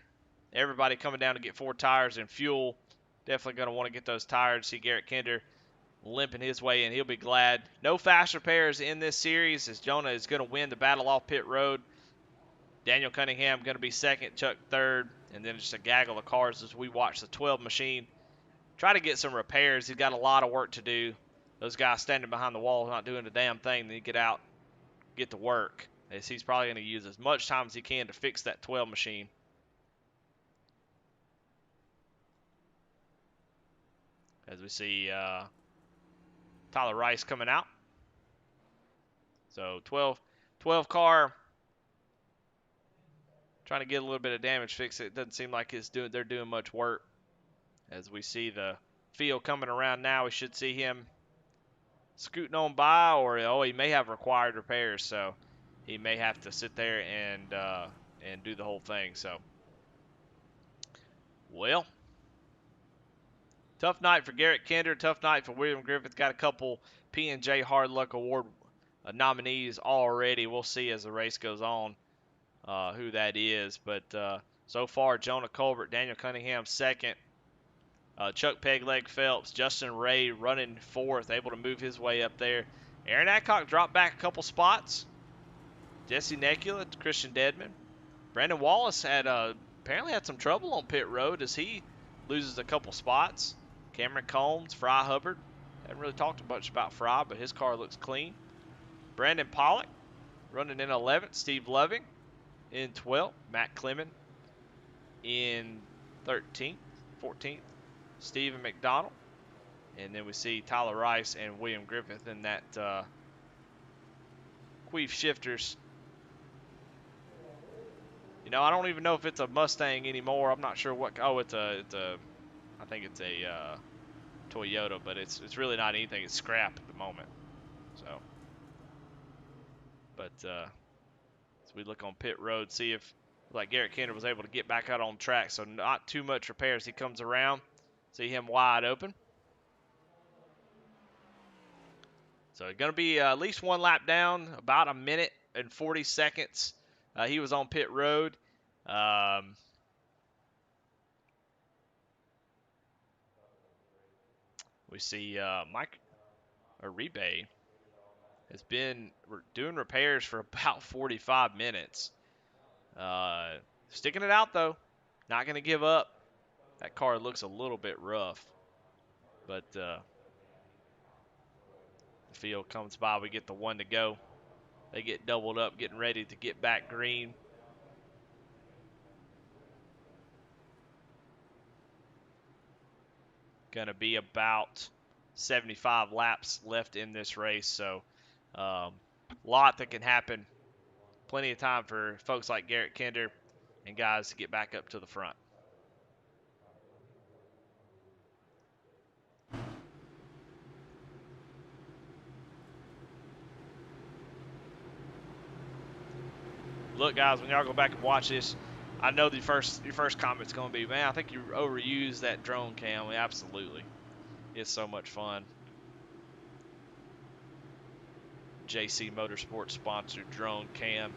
Everybody coming down to get 4 tires and fuel. Definitely going to want to get those tires. See Garrett Kinder limping his way in. He'll be glad. No fast repairs in this series as Jonah is going to win the battle off pit road. Daniel Cunningham going to be second, Chuck third, and then just a gaggle of cars as we watch the 12 machine try to get some repairs. He's got a lot of work to do. Those guys standing behind the wall not doing a damn thing. Then you get out, get to work. As he's probably going to use as much time as he can to fix that 12 machine. As we see Tyler Rice coming out. So 12 car trying to get a little bit of damage fixed. It doesn't seem like they're doing much work. As we see the field coming around now, we should see him scooting on by, or he may have required repairs, so he may have to sit there and do the whole thing. So, well, tough night for Garrett Kinder, tough night for William Griffith. Got a couple P&J Hard Luck Award nominees already. We'll see as the race goes on who that is, but so far Jonah Colbert, Daniel Cunningham second. Chuck Pegleg Phelps, Justin Ray running fourth, able to move his way up there. Aaron Adcock dropped back a couple spots. Jesse Necula, Christian Dedman. Brandon Wallace apparently had some trouble on pit road as he loses a couple spots. Cameron Combs, Fry Hubbard. Haven't really talked much about Fry, but his car looks clean. Brandon Pollock running in 11th. Steve Loving in 12th. Matt Clement in 13th. 14th. Stephen McDonald. And then we see Tyler Rice and William Griffith in that Queef Shifters. You know, I don't even know if it's a Mustang anymore. I'm not sure what. Oh, I think it's a Toyota, but it's really not anything. It's scrap at the moment. So, but as we look on pit road, see if like Garrett Kinder was able to get back out on track. So not too much repairs. He comes around, see him wide open. So going to be at least one lap down, about a minute and 40 seconds. He was on pit road. We see Mike Uribe has been doing repairs for about 45 minutes. Sticking it out, though. Not going to give up. That car looks a little bit rough. But the field comes by. We get the one to go. They get doubled up, getting ready to get back green. Going to be about 75 laps left in this race. So a lot that can happen. Plenty of time for folks like Garrett Kinder and guys to get back up to the front. Look, guys, when y'all go back and watch this, I know your first comment's going to be, man, I think you overused that drone cam. Absolutely. It's so much fun. JC Motorsports sponsored drone cam,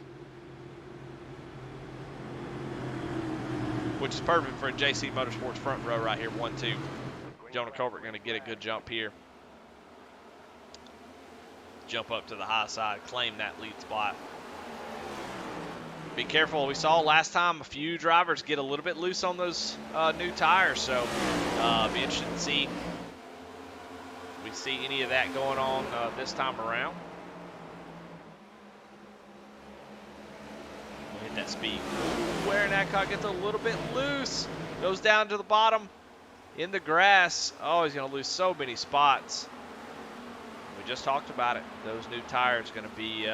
which is perfect for a JC Motorsports front row right here. 1-2. Jonah Colbert going to get a good jump here. Jump up to the high side, claim that lead spot. Be careful. We saw last time a few drivers get a little bit loose on those new tires, so be interested to see if we see any of that going on this time around. We'll hit that speed. Aaron Adcock gets a little bit loose. Goes down to the bottom in the grass. Oh, he's going to lose so many spots. We just talked about it. Those new tires are going to be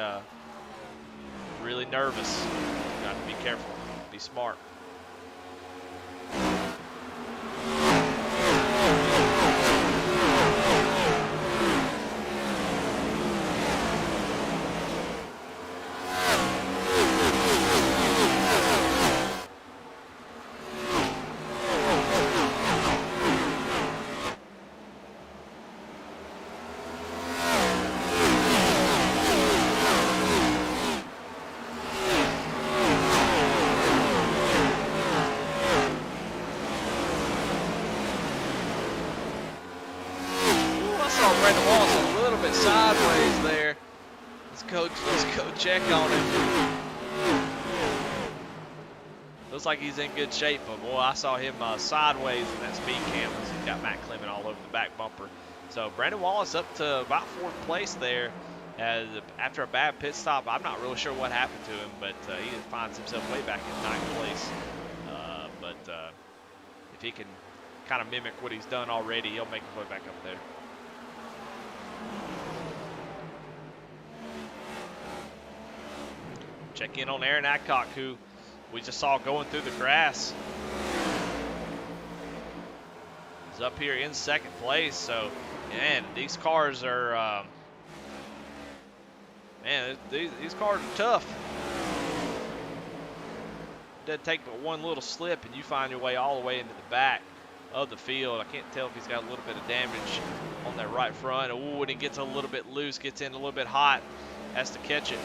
really nervous. Got to be careful. Be smart. Sideways there. Let's go check on him. Looks like he's in good shape, but boy, I saw him sideways in that speed cam. He's got Matt Clement all over the back bumper. So Brandon Wallace up to about 4th place there after a bad pit stop. I'm not really sure what happened to him, but he finds himself way back in 9th place. But if he can kind of mimic what he's done already, he'll make his way back up there. Check in on Aaron Adcock, who we just saw going through the grass. He's up here in 2nd place. So, man, these cars are, man, these cars are tough. It doesn't take but one little slip, and you find your way all the way into the back of the field. I can't tell if he's got a little bit of damage on that right front. Ooh, and he gets a little bit loose, gets in a little bit hot, has to catch it.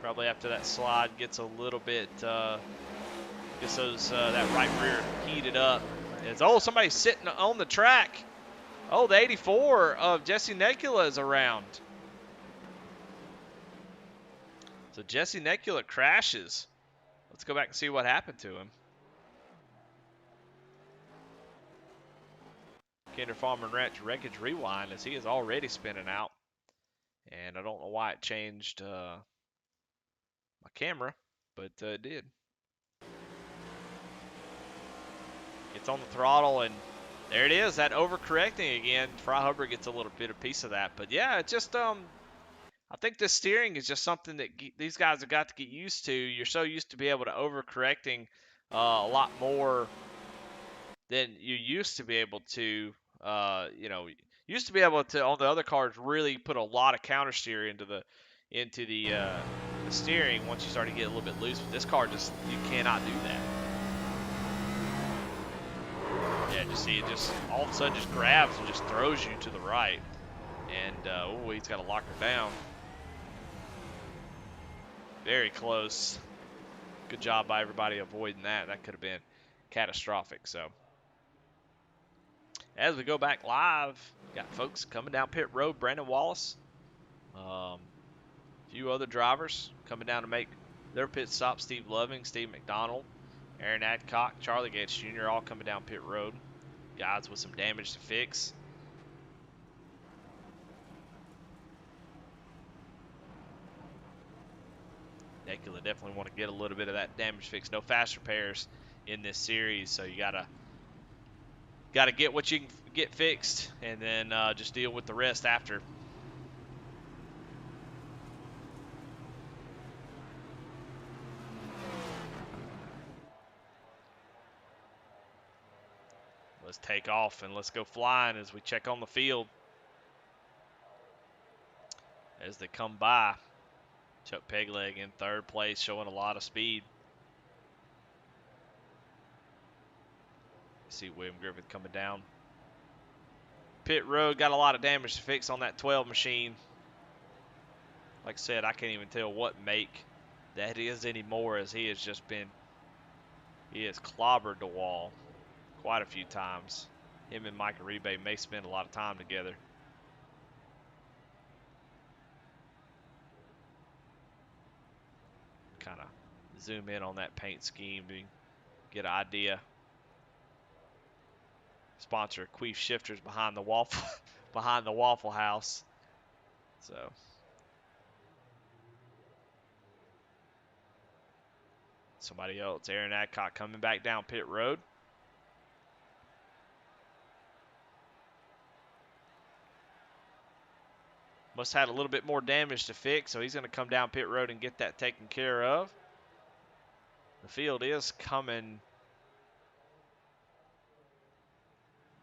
Probably after that slide gets a little bit, gets that right rear heated up. Oh, somebody's sitting on the track. Oh, the 84 of Jesse Necula is around. So Jesse Necula crashes. Let's go back and see what happened to him. Kinder Farm and Ranch Wreckage Rewind, as he is already spinning out. And I don't know why it changed my camera, but it did. It's on the throttle, and there it is, that overcorrecting again. Fry Hubbard gets a little bit of piece of that. But yeah, it just, I think the steering is just something that these guys have got to get used to. You're so used to be able to overcorrecting a lot more than you used to be able to, used to be able to, on the other cars, really put a lot of counter steer into the steering once you start to get a little bit loose. But this car just, you cannot do that. Yeah, just see it just all of a sudden just grabs and just throws you to the right. And oh, he's got to lock her down. Very close. Good job by everybody avoiding that. That could have been catastrophic. So as we go back live, got folks coming down pit road. Brandon Wallace, a few other drivers coming down to make their pit stop. Steve Loving, Steve McDonald, Aaron Adcock, Charlie Gates Jr. all coming down pit road. Guys with some damage to fix. Necula definitely want to get a little bit of that damage fixed. No fast repairs in this series, so you gotta get what you can get fixed, and then just deal with the rest after. Let's take off and let's go flying as we check on the field. as they come by. Chuck Pegleg in third place, showing a lot of speed. See William Griffith coming down pit road. Got a lot of damage to fix on that 12 machine. Like I said, I can't even tell what make that is anymore, as he has clobbered the wall quite a few times. Him and Mike Uribe may spend a lot of time together. Kind of zoom in on that paint scheme to get an idea. Sponsor Queef Shifters behind the Waffle House. So somebody else, Aaron Adcock, coming back down pit road. Must have had a little bit more damage to fix, so he's going to come down pit road and get that taken care of. The field is coming.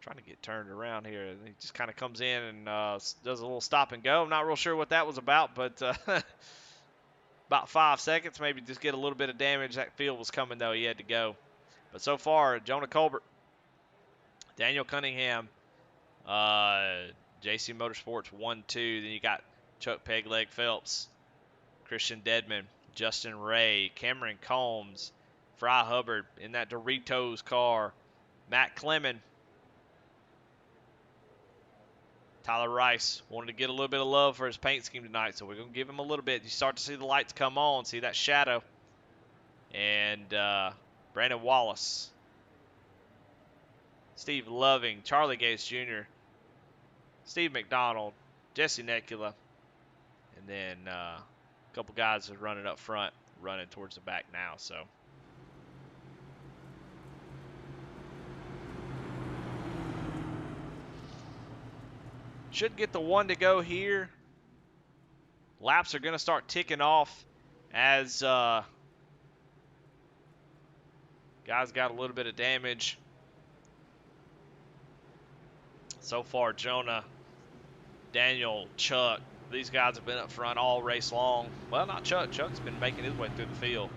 Trying to get turned around here. He just kind of comes in and does a little stop and go. I'm not real sure what that was about, but about 5 seconds, maybe just get a little bit of damage. That field was coming, though. He had to go. But so far, Jonah Colbert, Daniel Cunningham, JC Motorsports 1-2. Then you got Chuck Pegleg Phelps, Christian Dedman, Justin Ray, Cameron Combs, Fry Hubbard in that Doritos car, Matt Clemon, Tyler Rice wanted to get a little bit of love for his paint scheme tonight, so we're going to give him a little bit. You start to see the lights come on, see that shadow. And Brandon Wallace, Steve Loving, Charlie Gates Jr., Steve McDonald, Jesse Necula, and then a couple guys are running up front, running towards the back now. So should get the one to go here. Laps are going to start ticking off as guys got a little bit of damage. So far, Jonah, Daniel, Chuck, these guys have been up front all race long. Well, not Chuck. Chuck's been making his way through the field.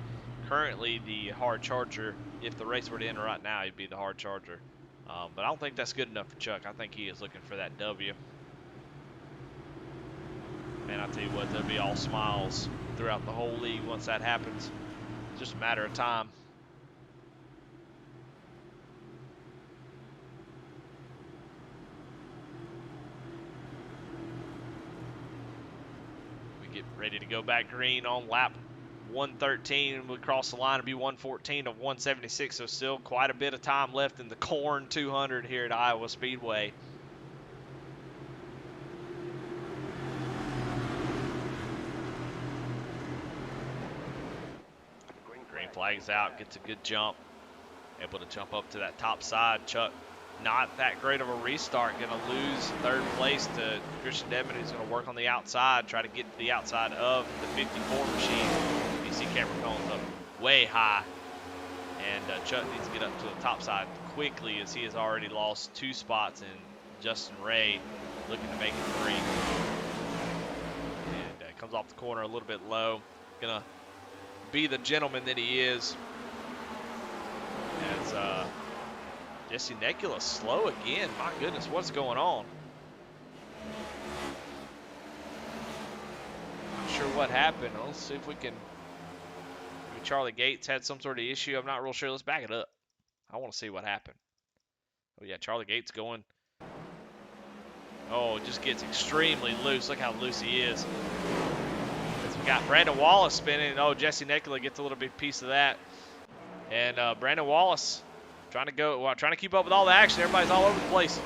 Currently the hard charger. If the race were to end right now, he'd be the hard charger. But I don't think that's good enough for Chuck. I think he is looking for that W. Man, I tell you what, there'll be all smiles throughout the whole league once that happens. It's just a matter of time. We get ready to go back green on lap 113. We cross the line to be 114 of 176, so still quite a bit of time left in the Corn 200 here at Iowa Speedway. Green flag's out, gets a good jump. Able to jump up to that top side. Chuck, not that great of a restart. Going to lose third place to Christian Dedman, who's going to work on the outside, try to get to the outside of the 54 machine. You see Cameron Combs up way high. And Chuck needs to get up to the top side quickly, as he has already lost 2 spots, and Justin Ray looking to make it 3. And comes off the corner a little bit low. Going to be the gentleman that he is. As Jesse Necula slow again. My goodness, what's going on? Not sure what happened. Let's see if we can. Maybe Charlie Gates had some sort of issue. I'm not real sure. Let's back it up. I want to see what happened. Oh yeah, Charlie Gates going. Oh, it just gets extremely loose. Look how loose he is. As we got Brandon Wallace spinning. Oh, Jesse Necula gets a little big piece of that. And Brandon Wallace trying to keep up with all the action. Everybody's all over the place.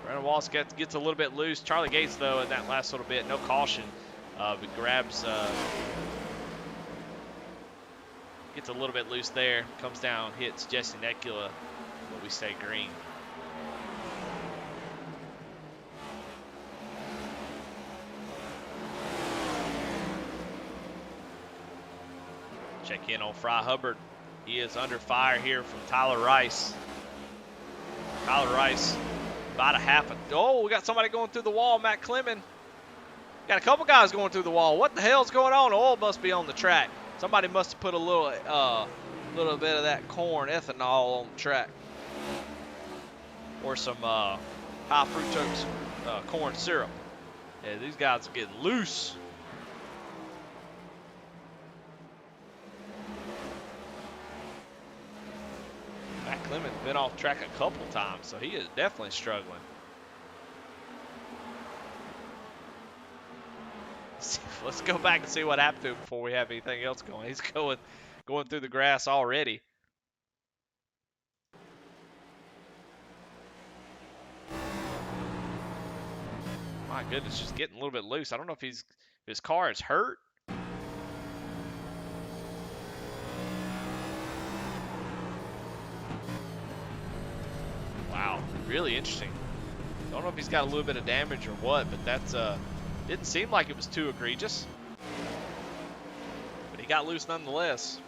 Brandon Wallace gets a little bit loose. Charlie Gates, though, in that last little bit, no caution, but grabs, gets a little bit loose there. Comes down, hits Jesse Necula, but we stay green. Check in on Fry Hubbard. He is under fire here from Tyler Rice. Tyler Rice About a half a, oh, we got somebody going through the wall, Matt Clemon. Got a couple guys going through the wall. What the hell's going on? Oil must be on the track. Somebody must have put a little bit of that corn ethanol on the track. Or some high fructose corn syrup. Yeah, these guys are getting loose. Matt Clement's been off track a couple times, so he is definitely struggling. Let's go back and see what happened to him before we have anything else going. He's going through the grass already. My goodness, just getting a little bit loose. I don't know if his car is hurt. Wow, really interesting. Don't know if he's got a little bit of damage or what, but that's didn't seem like it was too egregious. But he got loose nonetheless.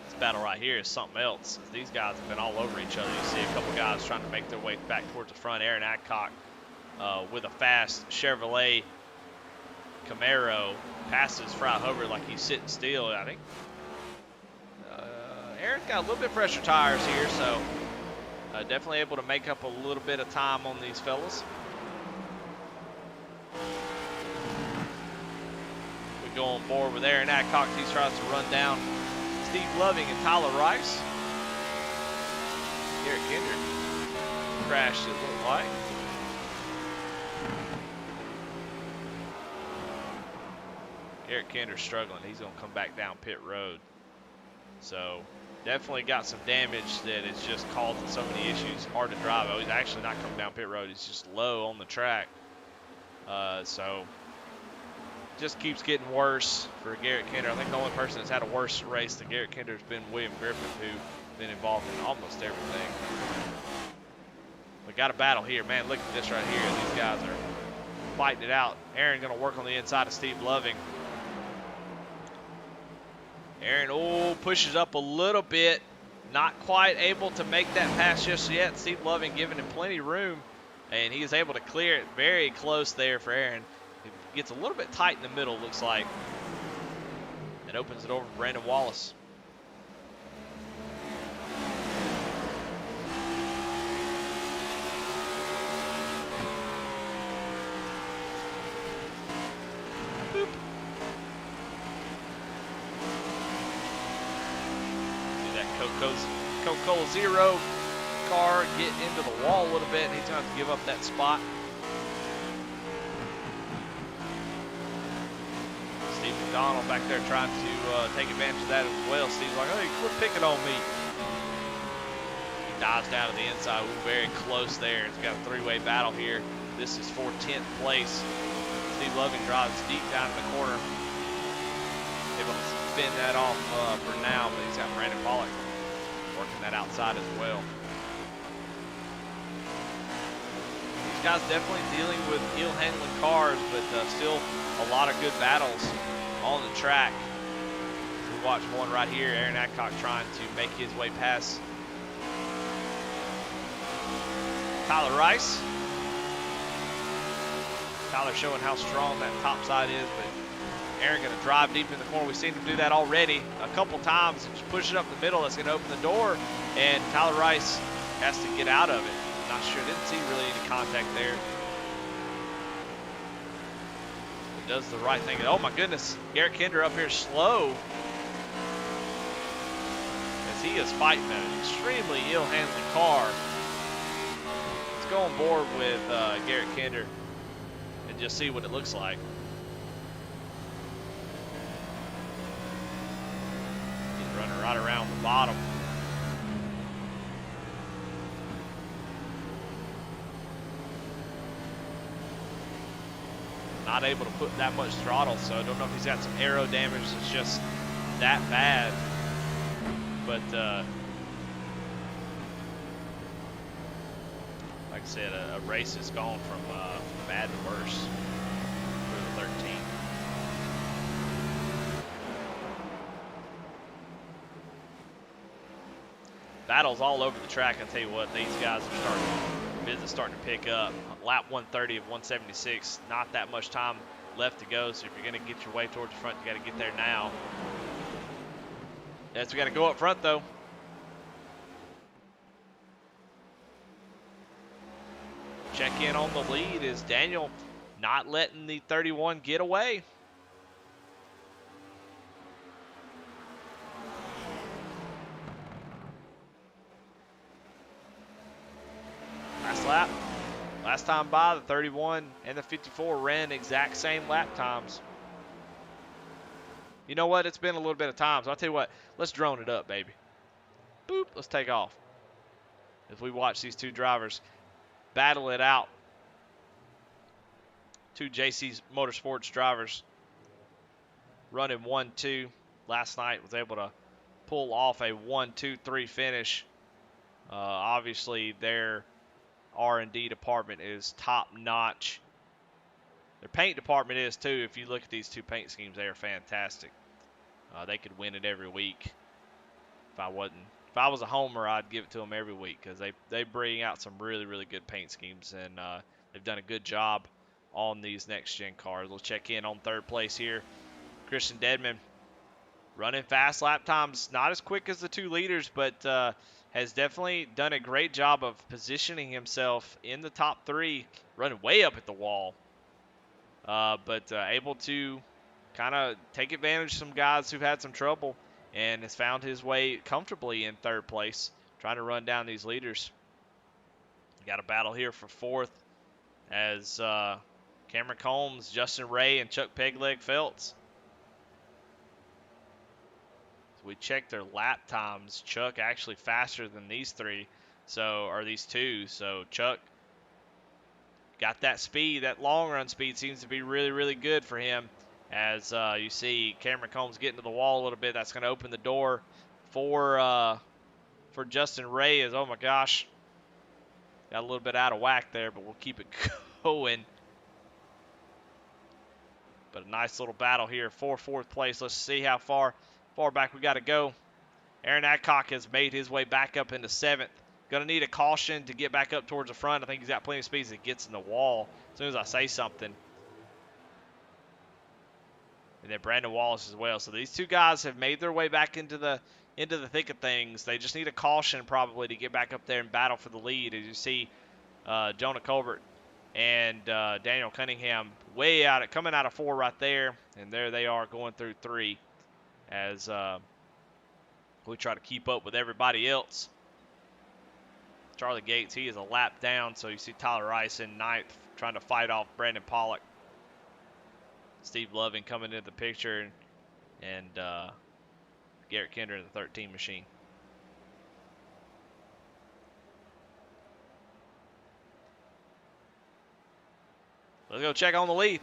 This battle right here is something else. These guys have been all over each other. You see a couple guys trying to make their way back towards the front. Aaron Adcock with a fast Chevrolet Camaro passes Fry Hubbard like he's sitting still. I think Aaron's got a little bit fresher tires here, so definitely able to make up a little bit of time on these fellas. We go on board with Aaron Adcock. He tries to run down Steve Loving and Tyler Rice. Garrett Kendrick crashed, it looked like. Garrett Kendrick's struggling. He's going to come back down pit road. So definitely got some damage that is just causing so many issues. Hard to drive. Oh, he's actually not coming down pit road. He's just low on the track. So just keeps getting worse for Garrett Kendrick. I think the only person that's had a worse race than Garrett Kendrick has been William Griffin, who's been involved in almost everything. We got a battle here. Man, look at this right here. These guys are fighting it out. Aaron going to work on the inside of Steve Loving. Aaron, pushes up a little bit. Not quite able to make that pass just yet. Steve Loving giving him plenty of room, and he is able to clear it very close there for Aaron. It gets a little bit tight in the middle, looks like. And opens it over to Brandon Wallace. Boop. Coca-Cola Zero car get into the wall a little bit, and he's going to have to give up that spot. Steve McDonald back there trying to take advantage of that as well. Steve's like, hey, quit picking on me. He dives down to the inside. We're very close there. It's got a three-way battle here. This is for 10th place. Steve Loving drives deep down in the corner. Able to spin that off for now, but he's got Brandon Pollock working that outside as well. These guys definitely dealing with ill-handling cars, but still a lot of good battles on the track. We watch one right here, Aaron Adcock trying to make his way past Tyler Rice. Tyler showing how strong that top side is, but Aaron going to drive deep in the corner. We've seen him do that already a couple times. Just push it up the middle. That's going to open the door, and Tyler Rice has to get out of it. Not sure. Didn't see really any contact there. It does the right thing. Oh, my goodness. Garrett Kendrick up here slow, as he is fighting an extremely ill-handling car. Let's go on board with Garrett Kendrick and just see what it looks like. Running right around the bottom. Not able to put that much throttle, so I don't know if he's got some aero damage that's just that bad. But like I said, a race has gone from bad to worse for the 13. Battles all over the track. I tell you what, these guys are starting to pick up. Lap 130 of 176. Not that much time left to go. So if you're going to get your way towards the front, you got to get there now. Yes, we got to go up front though. Check in on the lead is Daniel not letting the 31 get away. Last lap. Last time by, the 31 and the 54 ran exact same lap times. You know what? It's been a little bit of time, so I'll tell you what. Let's drone it up, baby. Boop. Let's take off. As we watch these two drivers battle it out. Two JC Motorsports drivers running 1-2. Last night was able to pull off a 1-2-3 finish. Obviously, their R&D department is top notch. Their paint department is too. If you look at these two paint schemes, they are fantastic. They could win it every week. If I was a homer, I'd give it to them every week because they bring out some really, really good paint schemes, and they've done a good job on these next gen cars. We'll check in on third place here. Christian Dedman running fast lap times, not as quick as the two leaders, but has definitely done a great job of positioning himself in the top three, running way up at the wall, but able to kind of take advantage of some guys who've had some trouble, and has found his way comfortably in third place, trying to run down these leaders. Got a battle here for fourth as Cameron Combs, Justin Ray, and Chuck Pegleg Felts. So we checked their lap times. Chuck actually faster than these three, or these two. So Chuck got that speed, that long run speed seems to be really, really good for him. As you see Cameron Combs getting to the wall a little bit, that's going to open the door for Justin Ray. Oh my gosh, got a little bit out of whack there, but we'll keep it going. But a nice little battle here for fourth place. Let's see how far back we got to go. Aaron Adcock has made his way back up into seventh. Going to need a caution to get back up towards the front. I think he's got plenty of speed as he gets in the wall as soon as I say something. And then Brandon Wallace as well. So these two guys have made their way back into the thick of things. They just need a caution probably to get back up there and battle for the lead. As you see Jonah Colbert and Daniel Cunningham coming out of four right there. And there they are going through three as we try to keep up with everybody else. Charlie Gates, he is a lap down. So you see Tyler Rice in ninth trying to fight off Brandon Pollock. Steve Loving coming into the picture, and Garrett Kinder in the 13 machine. Let's go check on the lead.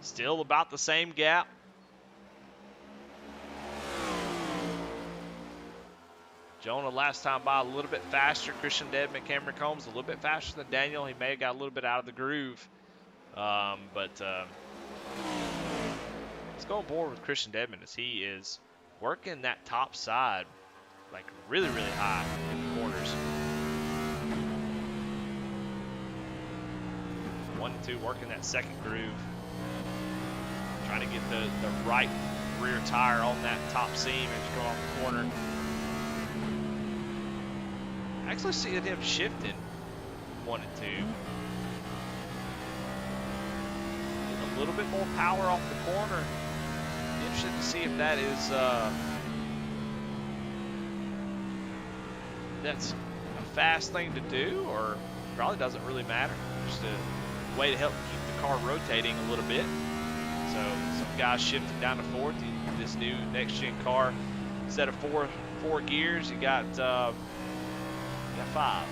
Still about the same gap. Jonah last time by a little bit faster. Christian Dedman, Cameron Combs a little bit faster than Daniel. He may have got a little bit out of the groove. Let's go on board with Christian Dedman as he is working that top side like really, really high in the corners. 1-2 working that second groove. Trying to get the right rear tire on that top seam as you go off the corner. Actually seeing him shifting 1 and 2. Getting a little bit more power off the corner. Interested to see if that is that's a fast thing to do, or probably doesn't really matter. Just a way to help keep the car rotating a little bit. So some guys shifting down to fourth. This new next gen car, instead of four gears, you got 5.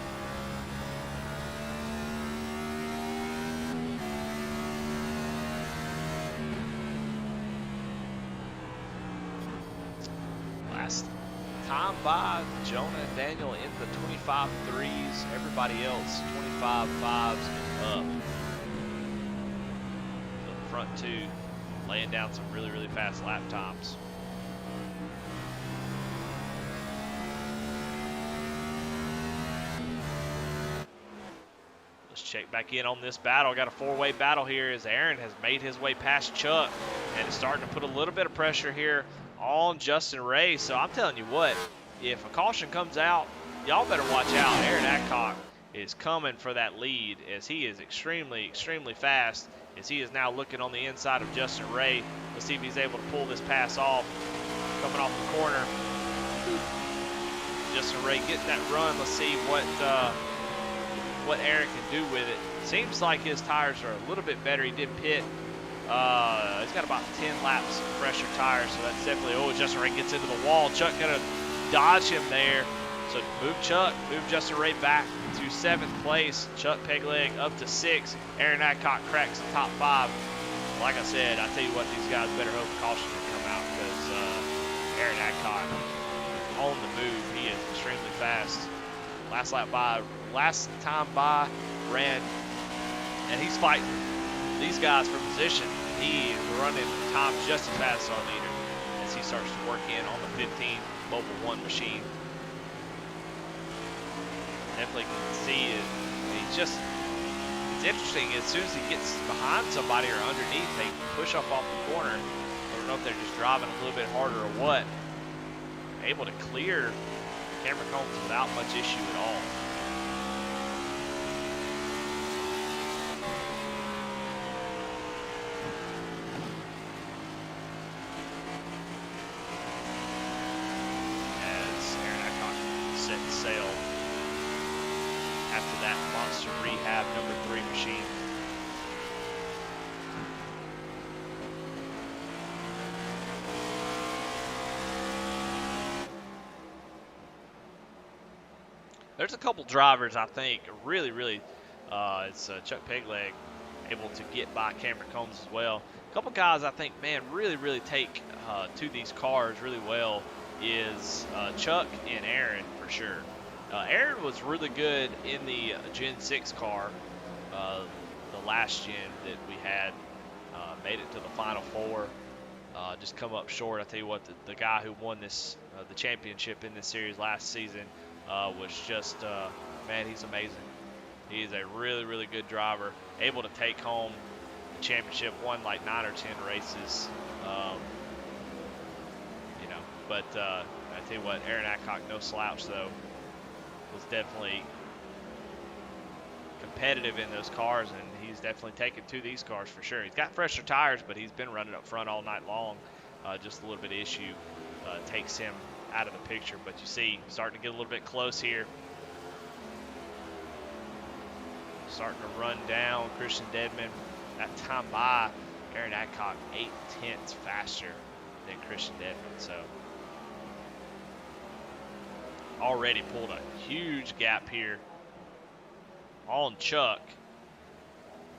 Last time by, Jonah and Daniel in the 25 threes. Everybody else 25 fives and up. So the front two laying down some really, really fast lap times. Let's check back in on this battle. Got a four-way battle here as Aaron has made his way past Chuck and is starting to put a little bit of pressure here on Justin Ray. So I'm telling you what, if a caution comes out, y'all better watch out. Aaron Adcock is coming for that lead as he is extremely, extremely fast as he is now looking on the inside of Justin Ray. Let's see if he's able to pull this pass off. Coming off the corner. Justin Ray getting that run. Let's see what Aaron can do with it. Seems like his tires are a little bit better. He did pit. He's got about 10 laps of fresher tires, so that's definitely, Justin Ray gets into the wall. Chuck gonna dodge him there. So move Justin Ray back to 7th place. Chuck Pegleg up to 6th. Aaron Adcock cracks the top 5. Like I said, I tell you what, these guys better hope caution can come out because Aaron Adcock on the move. He is extremely fast. Last time by, ran, and he's fighting these guys for position. He is running times just as fast as our leader as he starts to work in on the 15 Mobile 1 machine. Definitely can see it. It's interesting. As soon as he gets behind somebody or underneath, they push up off the corner. I don't know if they're just driving a little bit harder or what. Able to clear Cameron Combs without much issue at all. As Aaron Adcock set sail after that monster rehab number 3 machine. There's a couple drivers I think really, it's Chuck Pegleg able to get by Cameron Combs as well. A couple guys I think, man, really take to these cars really well is Chuck and Aaron for sure. Aaron was really good in the Gen 6 car, the last gen that we had, made it to the Final 4. Just come up short. I tell you what, the guy who won this the championship in this series last season was just, man, he's amazing. He is a really good driver, able to take home the championship, won like 9 or 10 races, but I tell you what, Aaron Adcock, no slouch though, was definitely competitive in those cars, and he's definitely taken to these cars for sure. He's got fresher tires, but he's been running up front all night long. Just a little bit of issue takes him out of the picture, but you see, starting to get a little bit close here. Starting to run down Christian Deadman. That time by Aaron Adcock 0.8 faster than Christian Deadman, so already pulled a huge gap here on Chuck,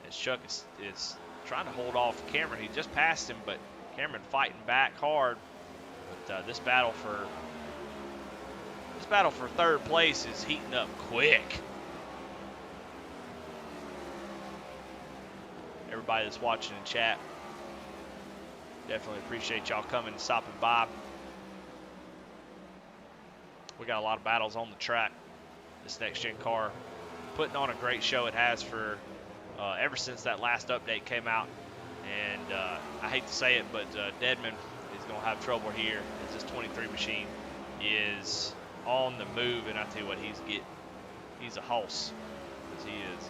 as Chuck is trying to hold off Cameron. He just passed him, but Cameron fighting back hard. But this battle for 3rd place is heating up quick. Everybody that's watching in chat, definitely appreciate y'all coming and stopping by. We got a lot of battles on the track. This next gen car putting on a great show. It has for ever since that last update came out. And I hate to say it, but Deadman is going to have trouble here as this 23 machine is on the move. And I tell you what, he's a hoss, because he is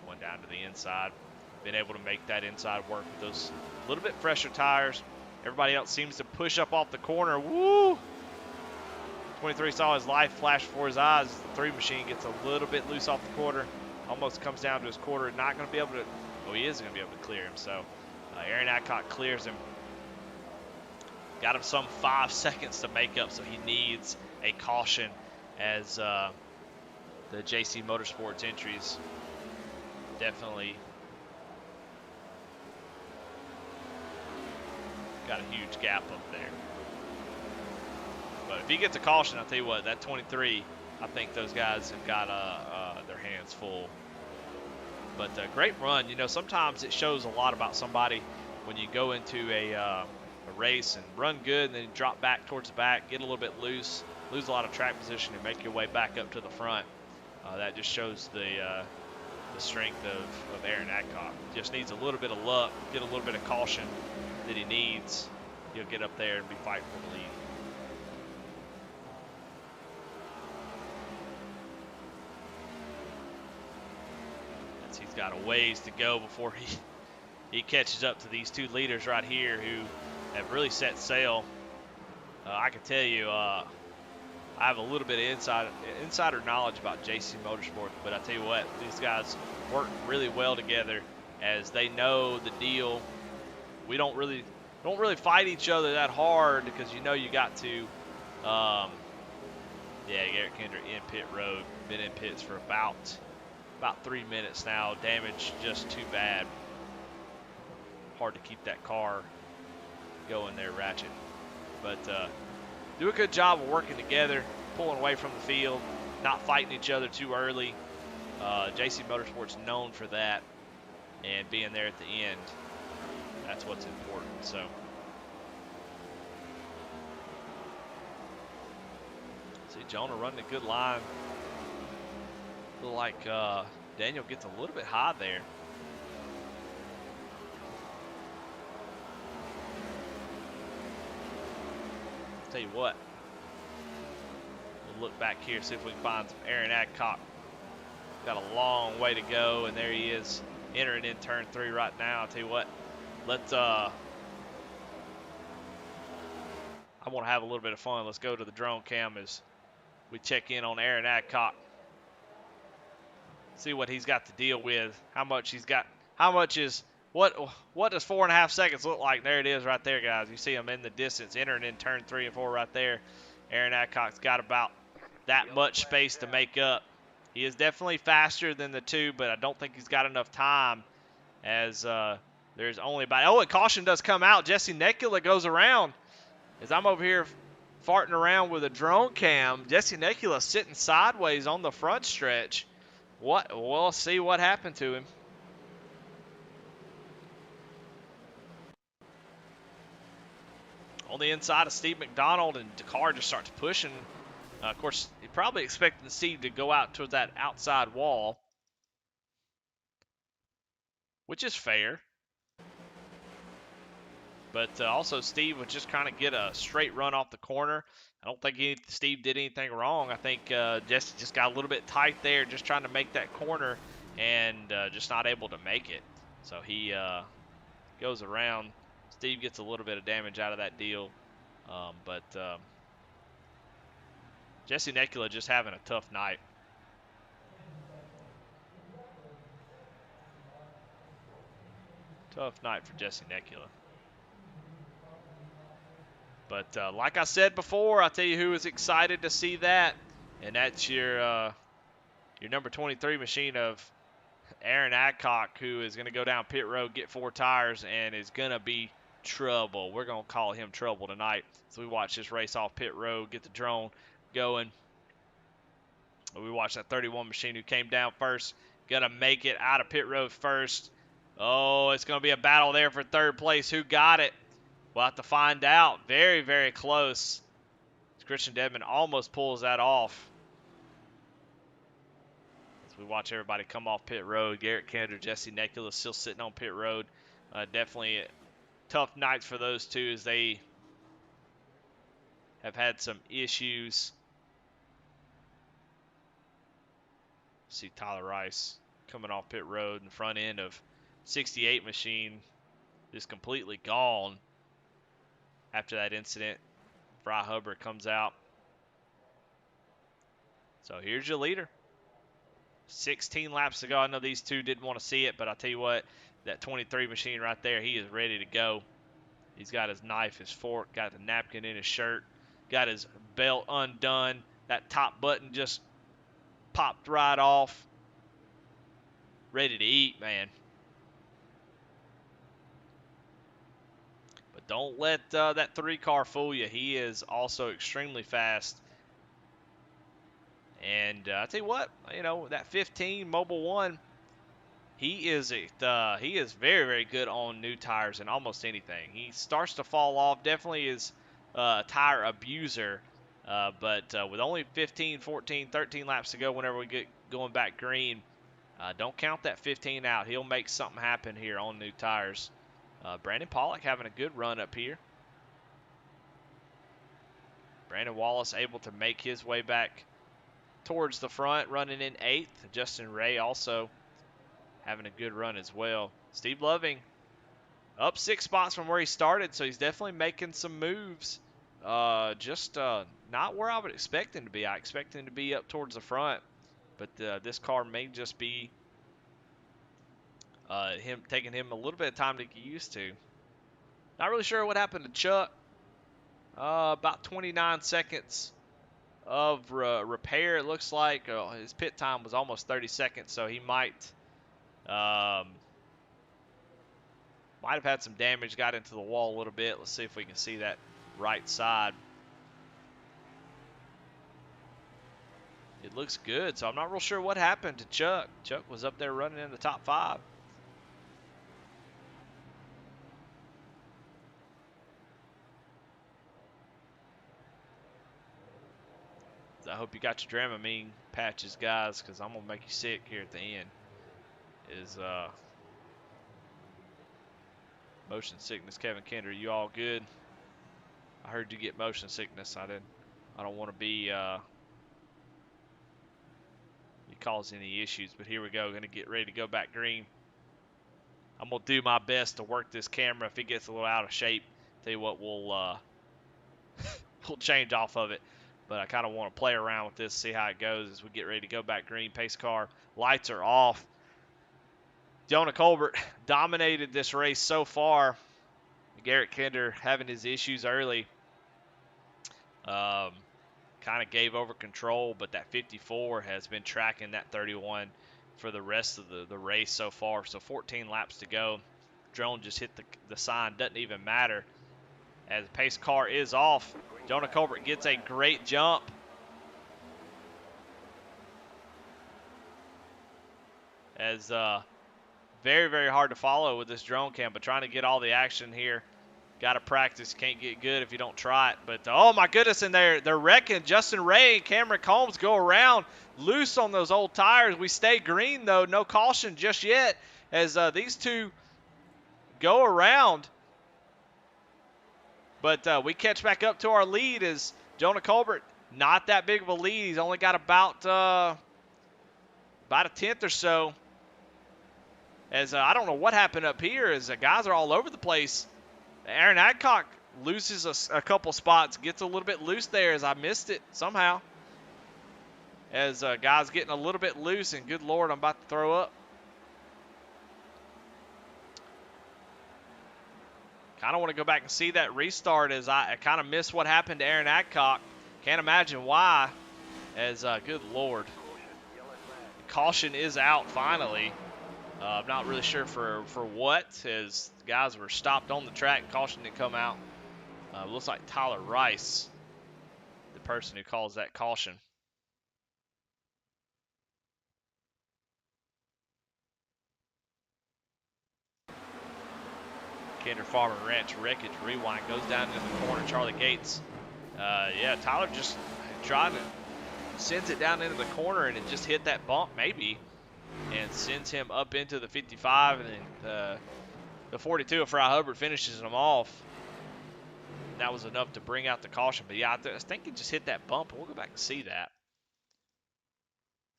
going down to the inside. Been able to make that inside work with those little bit fresher tires. Everybody else seems to push up off the corner. Woo! 23 saw his life flash before his eyes as the 3 machine gets a little bit loose off the quarter. Almost comes down to his quarter. Not going to be able to, well, he is going to be able to clear him. So Aaron Adcock clears him. Got him some 5 seconds to make up, so he needs a caution as the JC Motorsports entries definitely got a huge gap up there. But if he gets a caution, I'll tell you what, that 23, I think those guys have got their hands full. But great run. You know, sometimes it shows a lot about somebody when you go into a race and run good and then drop back towards the back, get a little bit loose. lose a lot of track position and make your way back up to the front. That just shows the strength of Aaron Adcock. Just needs a little bit of luck, get a little bit of caution that he needs. He'll get up there and be fighting for the lead. He's got a ways to go before he catches up to these two leaders right here who have really set sail. I can tell you, I have a little bit of insider knowledge about JC Motorsports, but I tell you what, these guys work really well together as they know the deal. We don't really fight each other that hard because you know you got to. Yeah, Garrett Kendrick in pit road, been in pits for about 3 minutes now. Damage just too bad. Hard to keep that car going there, Ratchet. But do a good job of working together, pulling away from the field, not fighting each other too early. JC Motorsports known for that, and being there at the end. That's what's important. So, see Jonah running a good line. Feel like Daniel gets a little bit high there. Tell you what, we'll look back here, see if we can find some Aaron Adcock. Got a long way to go, and there he is entering in turn 3 right now. I'll tell you what, let's I want to have a little bit of fun. Let's go to the drone cam as we check in on Aaron Adcock. See what he's got to deal with, how much he's got, how much is, what does 4.5 seconds look like? There it is right there, guys. You see him in the distance, entering in turn 3 and 4 right there. Aaron Adcock's got about that much space to make up. He is definitely faster than the two, but I don't think he's got enough time as there's only about, oh, and caution does come out. Jesse Nekula goes around as I'm over here farting around with a drone cam. Jesse Nekula sitting sideways on the front stretch. We'll see what happened to him. On the inside of Steve McDonald, and Dakar just starts pushing. Of course, he probably expected Steve to go out towards that outside wall, which is fair. But also, Steve would just kind of get a straight run off the corner. I don't think Steve did anything wrong. I think Jesse just got a little bit tight there, just trying to make that corner, and just not able to make it. So he goes around. Steve gets a little bit of damage out of that deal. But Jesse Nekula just having a tough night. Tough night for Jesse Nekula. But like I said before, I'll tell you who is excited to see that, and that's your number 23 machine of Aaron Adcock, who is going to go down pit road, get 4 tires, and is going to be trouble. We're going to call him trouble tonight. So we watch this race off pit road, get the drone going. We watch that 31 machine who came down first, going to make it out of pit road first. Oh, it's going to be a battle there for third place. Who got it? We'll have to find out. Very, very close. Christian Dedman almost pulls that off. As we watch everybody come off pit road. Garrett Kendrick, Jesse Nekula still sitting on pit road. Definitely tough nights for those two as they have had some issues. See Tyler Rice coming off pit road, and front end of 68 machine just completely gone after that incident. Fry Hubbard comes out. So here's your leader. 16 laps to go. I know these two didn't want to see it, but I'll tell you what, that 23 machine right there, he is ready to go. He's got his knife, his fork, got the napkin in his shirt, got his belt undone. That top button just popped right off. Ready to eat, man. But don't let that 3 car fool you. He is also extremely fast. And I tell you what, you know, that 15 Mobil 1, he is very, very good on new tires and almost anything. He starts to fall off. Definitely is a tire abuser. But with only 15, 14, 13 laps to go whenever we get going back green, don't count that 15 out. He'll make something happen here on new tires. Brandon Pollock having a good run up here. Brandon Wallace able to make his way back towards the front, running in 8th. Justin Ray also having a good run as well. Steve Loving up 6 spots from where he started, so he's definitely making some moves. Just not where I would expect him to be. I expect him to be up towards the front, but this car may just be taking him a little bit of time to get used to. Not really sure what happened to Chuck. About 29 seconds of repair, it looks like. His pit time was almost 30 seconds, so he might have had some damage, got into the wall a little bit. Let's see if we can see that right side. It looks good, so I'm not real sure what happened to Chuck. Chuck was up there running in the top 5. I hope you got your Dramamine patches, guys, because I'm going to make you sick here at the end. Motion sickness. Kevin Kinder, you all good? I heard you get motion sickness. I don't want to be cause any issues, but here we go. Going to get ready to go back green. I'm going to do my best to work this camera. If it gets a little out of shape, tell you what, we'll change off of it. But I kind of want to play around with this, see how it goes as we get ready to go back green. Pace car lights are off. Jonah Colbert dominated this race so far. Garrett Kinder having his issues early. Kind of gave over control, but that 54 has been tracking that 31 for the rest of the race so far. So 14 laps to go. Drone just hit the sign. Doesn't even matter. As the pace car is off, Jonah Colbert gets a great jump. As very, very hard to follow with this drone cam, but trying to get all the action here. Got to practice. Can't get good if you don't try it. But, oh, my goodness, and they're wrecking. Justin Ray and Cameron Combs go around loose on those old tires. We stay green, though. No caution just yet as these two go around. But we catch back up to our lead as Jonah Colbert, not that big of a lead. He's only got about a 10th or so. As I don't know what happened up here as guys are all over the place. Aaron Adcock loses a couple spots, gets a little bit loose there as I missed it somehow. As guys getting a little bit loose, and good Lord, I'm about to throw up. Kind of want to go back and see that restart as I kind of missed what happened to Aaron Adcock. Can't imagine why, as good Lord. Caution is out finally. I'm not really sure for what, as guys were stopped on the track. Caution didn't come out. Looks like Tyler Rice, the person who calls that caution. Kinder Farmer Ranch wreckage rewind goes down into the corner. Charlie Gates. Yeah, Tyler just tried to sends it down into the corner, and it just hit that bump maybe, and sends him up into the 55, and then the 42 of Fry Hubbard finishes him off. And that was enough to bring out the caution. But yeah, I think he just hit that bump. We'll go back and see that.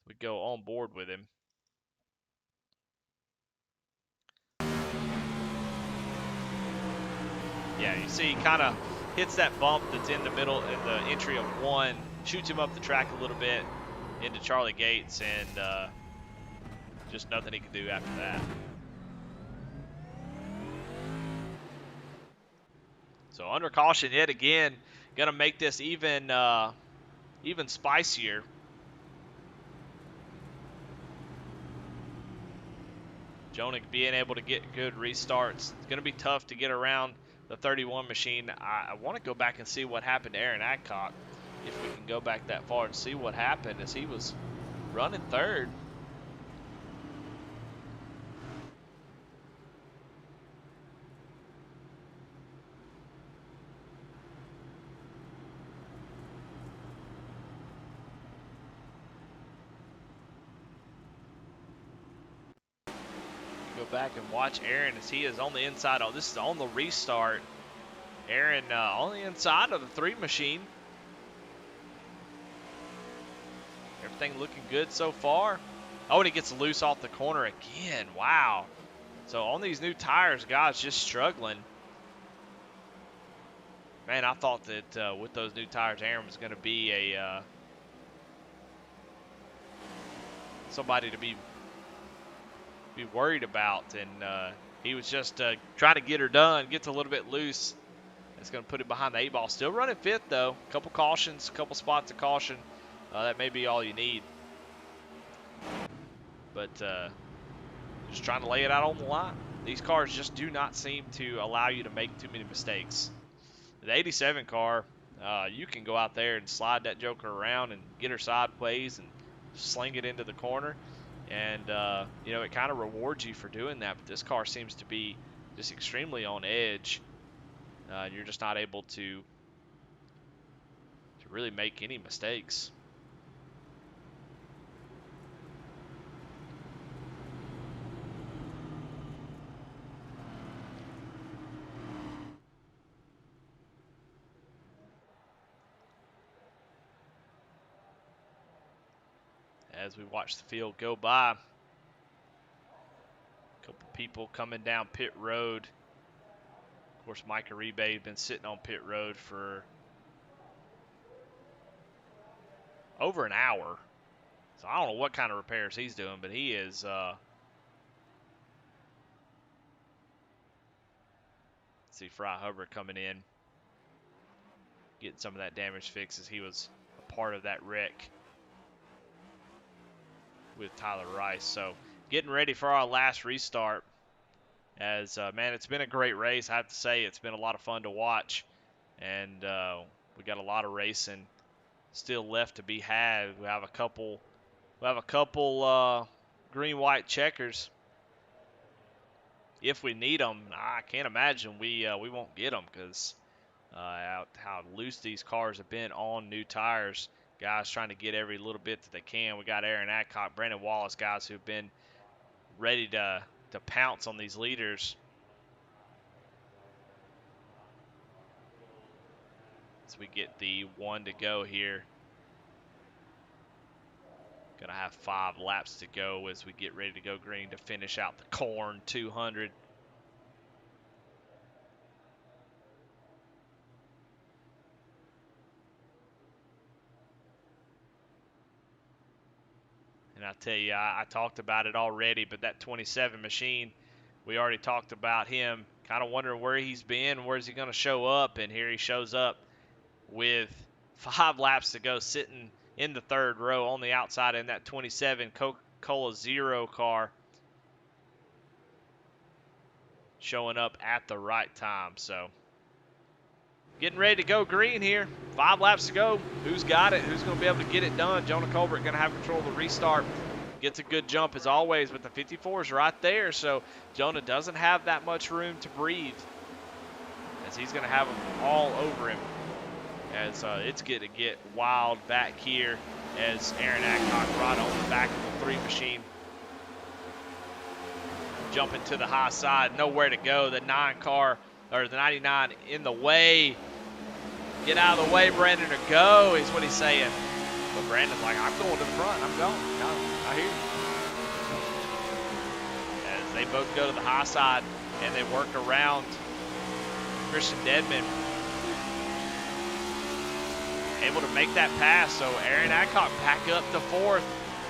We go on board with him. Yeah, you see he kind of hits that bump that's in the middle, in the entry of 1, shoots him up the track a little bit into Charlie Gates, and just nothing he can do after that. So under caution yet again, gonna make this even spicier. Jonah being able to get good restarts. It's gonna be tough to get around the 31 machine. I want to go back and see what happened to Aaron Adcock, if we can go back that far and see what happened as he was running third. back and watch Aaron as he is on the inside. Oh, this is on the restart. Aaron on the inside of the 3 machine. Everything looking good so far. Oh, and he gets loose off the corner again. Wow. So on these new tires, guys, just struggling. Man, I thought that with those new tires, Aaron was going to be a somebody to be worried about, and he was just trying to get her done. Gets a little bit loose. It's going to put it behind the 8 ball. Still running 5th though. A couple cautions, a couple spots of caution. That may be all you need. But just trying to lay it out on the line. These cars just do not seem to allow you to make too many mistakes. The 87 car, you can go out there and slide that joker around and get her sideways and sling it into the corner. And, you know, it kind of rewards you for doing that. But this car seems to be just extremely on edge. You're just not able to really make any mistakes. As we watch the field go by, a couple people coming down pit road. Of course, Mike Uribe has been sitting on pit road for over an hour. So I don't know what kind of repairs he's doing, but he is see Fry Hubbard coming in, getting some of that damage fixed as he was a part of that wreck with Tyler Rice. So getting ready for our last restart. As man, it's been a great race. I have to say, it's been a lot of fun to watch, and we got a lot of racing still left to be had. We have a couple green-white checkers. If we need them, I can't imagine we won't get them, because how loose these cars have been on new tires. Guys trying to get every little bit that they can. We got Aaron Adcock, Brandon Wallace, guys who've been ready to pounce on these leaders. As we get the 1 to go here. Gonna have 5 laps to go as we get ready to go green to finish out the Corn 200. And I tell you, I talked about it already, but that 27 machine, we already talked about him. Kind of wondering where he's been, where's he going to show up, and here he shows up with 5 laps to go, sitting in the 3rd row on the outside in that 27 Coca-Cola Zero car, showing up at the right time. So getting ready to go green here. 5 laps to go. Who's got it? Who's going to be able to get it done? Jonah Colbert going to have control of the restart. Gets a good jump as always, but the 54 is right there. So Jonah doesn't have that much room to breathe, as he's going to have them all over him. As it's going to get wild back here as Aaron Adcock right on the back of the 3 machine. Jumping to the high side, nowhere to go. The 9 car, or the 99 in the way. Get out of the way, Brandon, or go, is what he's saying. But Brandon's like, I'm going to the front. I'm going. No, I hear you. As they both go to the high side, and they work around Christian Dedman. Able to make that pass, so Aaron Adcock back up to 4th.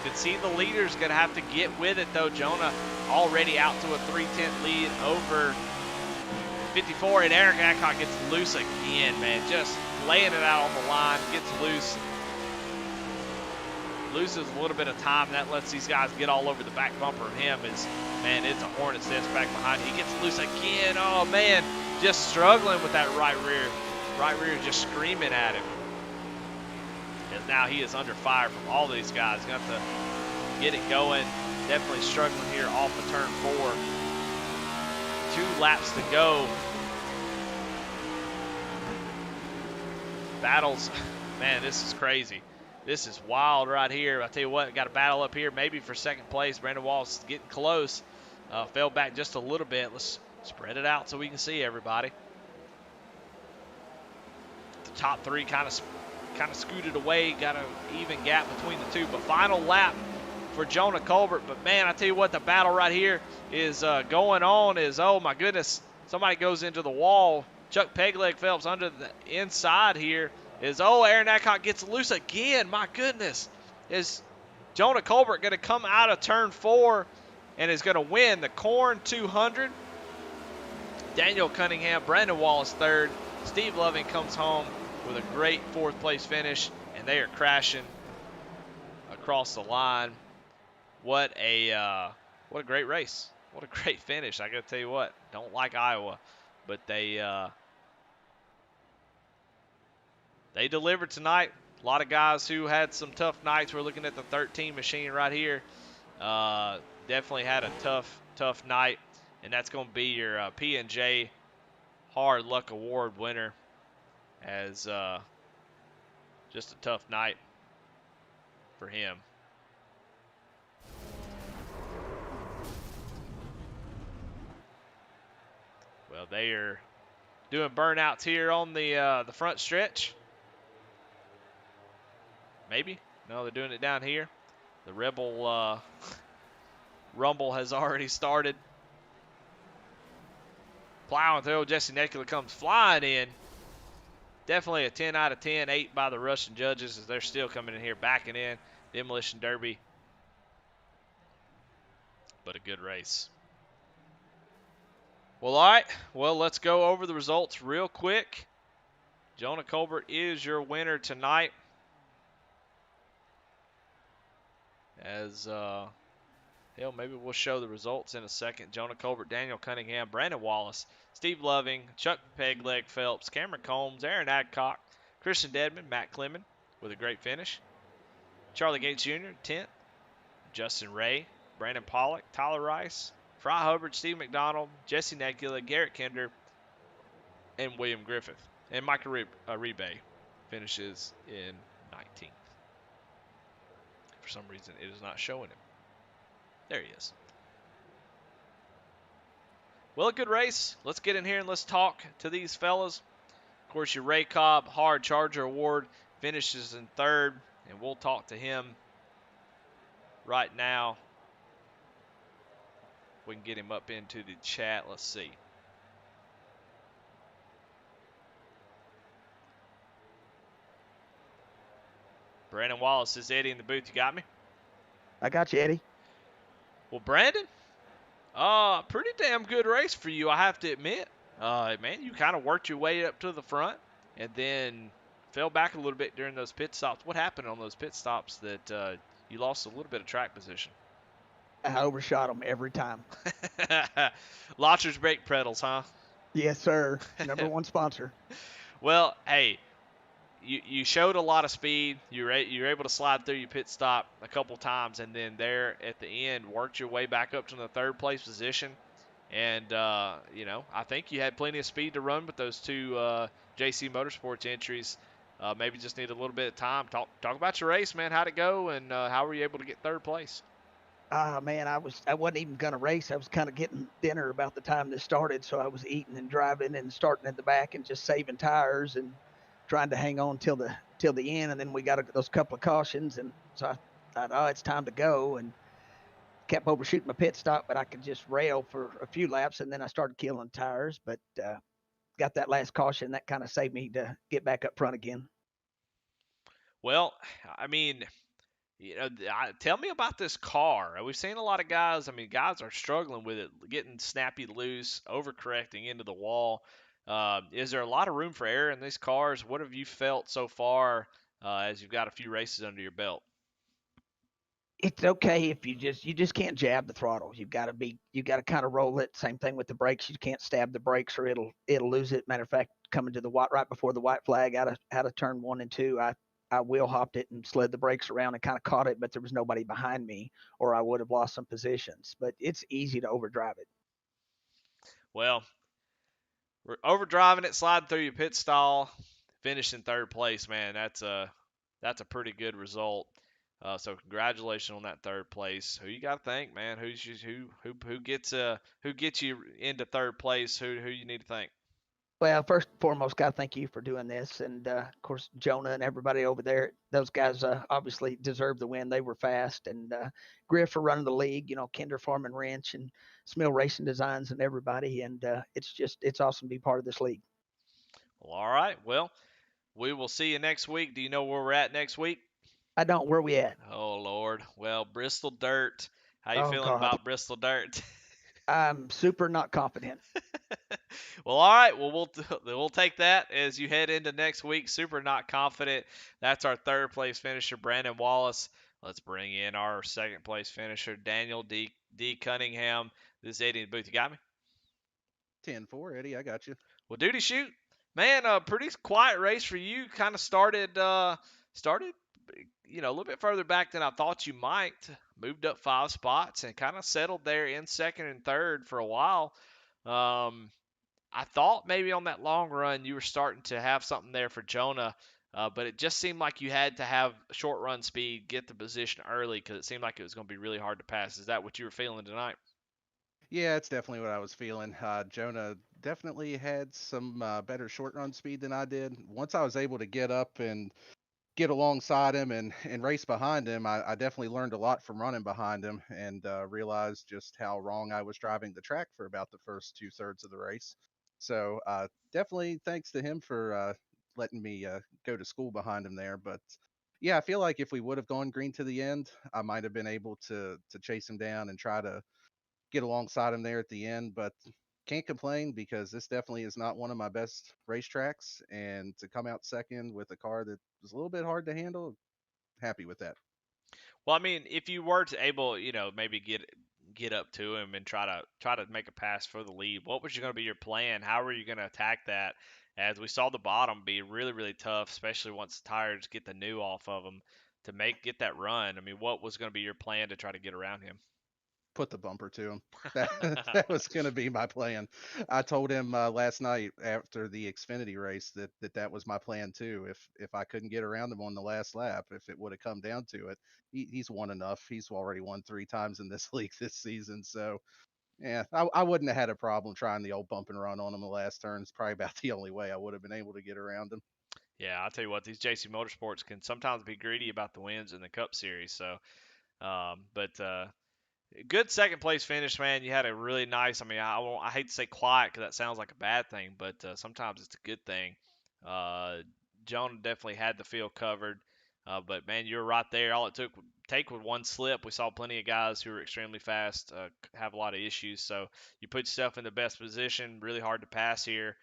Could see the leader's going to have to get with it, though. Jonah already out to a 3/10 lead over 54, and Aaron Adcock gets loose again, man. Just laying it out on the line, gets loose. Loses a little bit of time, and that lets these guys get all over the back bumper of him. Man, it's a hornet's nest back behind. He gets loose again. Oh, man, just struggling with that right rear. Right rear just screaming at him. And now he is under fire from all these guys. Got to get it going. Definitely struggling here off of turn 4. 2 laps to go. Battles. Man, this is crazy. This is wild right here. I tell you what, got a battle up here maybe for 2nd place. Brandon Wallace is getting close. Fell back just a little bit. Let's spread it out so we can see everybody. The top three kind of scooted away, got an even gap between the two. But final lap for Jonah Colbert. But man, I tell you what, the battle right here is going on. Oh my goodness, somebody goes into the wall. Chuck Pegleg Phelps under the inside here. Aaron Adcock gets loose again. My goodness, is Jonah Colbert going to come out of turn 4 and is going to win the Corn 200? Daniel Cunningham, Brandon Wallace third. Steve Loving comes home with a great 4th place finish, and they are crashing across the line. What a great race. What a great finish. I got to tell you what, don't like Iowa, but they delivered tonight. A lot of guys who had some tough nights. We're looking at the 13 machine right here. Definitely had a tough night, and that's going to be your P&J Hard Luck Award winner, as just a tough night for him. Well, they are doing burnouts here on the front stretch. Maybe. No, they're doing it down here. The Rebel Rumble has already started. Plowing through. Jesse Nekula comes flying in. Definitely a 10 out of 10. 8 by the Russian judges, as they're still coming in here, backing in. Demolition Derby. But a good race. Well, all right. Well, let's go over the results real quick. Jonah Colbert is your winner tonight. As, hell, maybe we'll show the results in a second. Jonah Colbert, Daniel Cunningham, Brandon Wallace, Steve Loving, Chuck Pegleg Phelps, Cameron Combs, Aaron Adcock, Christian Dedman, Matt Clemon with a great finish. Charlie Gates Jr., 10th. Justin Ray, Brandon Pollock, Tyler Rice, Fry Hubbard, Steve McDonald, Jesse Nekula, Garrett Kinder, and William Griffith. And Michael Rebay finishes in 19th. For some reason, it is not showing him. There he is. Well, a good race. Let's get in here and let's talk to these fellas. Of course, your Ray Cobb Hard Charger Award finishes in 3rd, and we'll talk to him right now. We can get him up into the chat. Let's see. Brandon Wallace is Eddie in the booth. You got me?
I got you, Eddie.
Well, Brandon, pretty damn good race for you, I have to admit. Man, you kind of worked your way up to the front and then fell back a little bit during those pit stops. What happened on those pit stops that you lost a little bit of track position?
I overshot them every time.
Lotcher's brake pedals, huh?
Yes, sir. Number one sponsor.
Well, hey, you showed a lot of speed. You were able to slide through your pit stop a couple times, and then there at the end worked your way back up to the 3rd place position. And I think you had plenty of speed to run with those two JC Motorsports entries. Maybe just need a little bit of time. Talk about your race, man. How'd it go, and how were you able to get 3rd place?
Man, I wasn't even gonna race. I was kind of getting dinner about the time this started, so I was eating and driving and starting in the back and just saving tires and trying to hang on till the end. And then we got those couple of cautions, and so I thought, oh, it's time to go, and kept overshooting my pit stop, but I could just rail for a few laps, and then I started killing tires. But got that last caution that kind of saved me to get back up front again.
Well, I mean, tell me about this car. We've seen a lot of guys. I mean, guys are struggling with it, getting snappy loose, overcorrecting into the wall. Is there a lot of room for error in these cars? What have you felt so far as you've got a few races under your belt?
It's okay if you just can't jab the throttle. You got to kind of roll it. Same thing with the brakes. You can't stab the brakes or it'll lose it. Matter of fact, coming to the white right before the white flag out of turn 1 and 2, I wheel hopped it and slid the brakes around and kind of caught it, but there was nobody behind me, or I would have lost some positions. But it's easy to overdrive it.
Well, we're overdriving it, sliding through your pit stall, finishing 3rd place, man. That's a pretty good result. So congratulations on that third place. Who you got to thank, man? Who gets you into third place? Who you need to thank?
Well, first and foremost, got to thank you for doing this, and of course Jonah and everybody over there. Those guys obviously deserve the win. They were fast, and Griff for running the league. You know, Kinder Farm and Wrench and Smill Racing Designs and everybody. And it's awesome to be part of this league.
Well, all right. Well, we will see you next week. Do you know where we're at next week?
I don't. Where we at?
Oh Lord. Well, Bristol Dirt. How you
Oh
feeling
God,
about Bristol Dirt?
I'm super not confident.
Well, all right. Well, we'll take that as you head into next week. Super not confident. That's our third place finisher, Brandon Wallace. Let's bring in our second place finisher, Daniel D Cunningham. This is Eddie in the booth. You got me?
10-4, Eddie. I got you.
Well, duty shoot, man. A pretty quiet race for you. Kind of started, a little bit further back than I thought you might. Moved up 5 spots and kind of settled there in second and third for a while. Um, I thought maybe on that long run you were starting to have something there for Jonah, but it just seemed like you had to have short run speed, get the position early because it seemed like it was going to be really hard to pass. Is that what you were feeling tonight?
Yeah, it's definitely what I was feeling. Jonah definitely had some better short run speed than I did. Once I was able to get up and get alongside him and race behind him, I definitely learned a lot from running behind him and realized just how wrong I was driving the track for about the first 2/3 of the race. So definitely thanks to him for letting me go to school behind him there. But yeah, I feel like if we would have gone green to the end, I might have been able to chase him down and try to get alongside him there at the end. But can't complain because this definitely is not one of my best racetracks. And to come out second with a car that was a little bit hard to handle, happy with that.
Well, I mean, if you were to able, maybe get up to him and try to make a pass for the lead, what was going to be your plan? How were you going to attack that? As we saw the bottom be really really tough, especially once the tires get the new off of them to get that run. I mean, what was going to be your plan to try to get around him?
Put the bumper to him. That that was going to be my plan. I told him last night after the Xfinity race that was my plan too. If I couldn't get around him on the last lap, if it would have come down to it, he's won enough. He's already won 3 times in this league this season. So yeah, I wouldn't have had a problem trying the old bump and run on him the last turn. It's probably about the only way I would have been able to get around him.
Yeah, I'll tell you what, these JC Motorsports can sometimes be greedy about the wins in the Cup Series. So, but good second place finish, man. You had a really nice. I mean, I hate to say quiet because that sounds like a bad thing, but sometimes it's a good thing. Uh, Jonah definitely had the field covered, but man, you were right there. All it took take with one slip. We saw plenty of guys who were extremely fast have a lot of issues. So you put yourself in the best position. Really hard to pass here.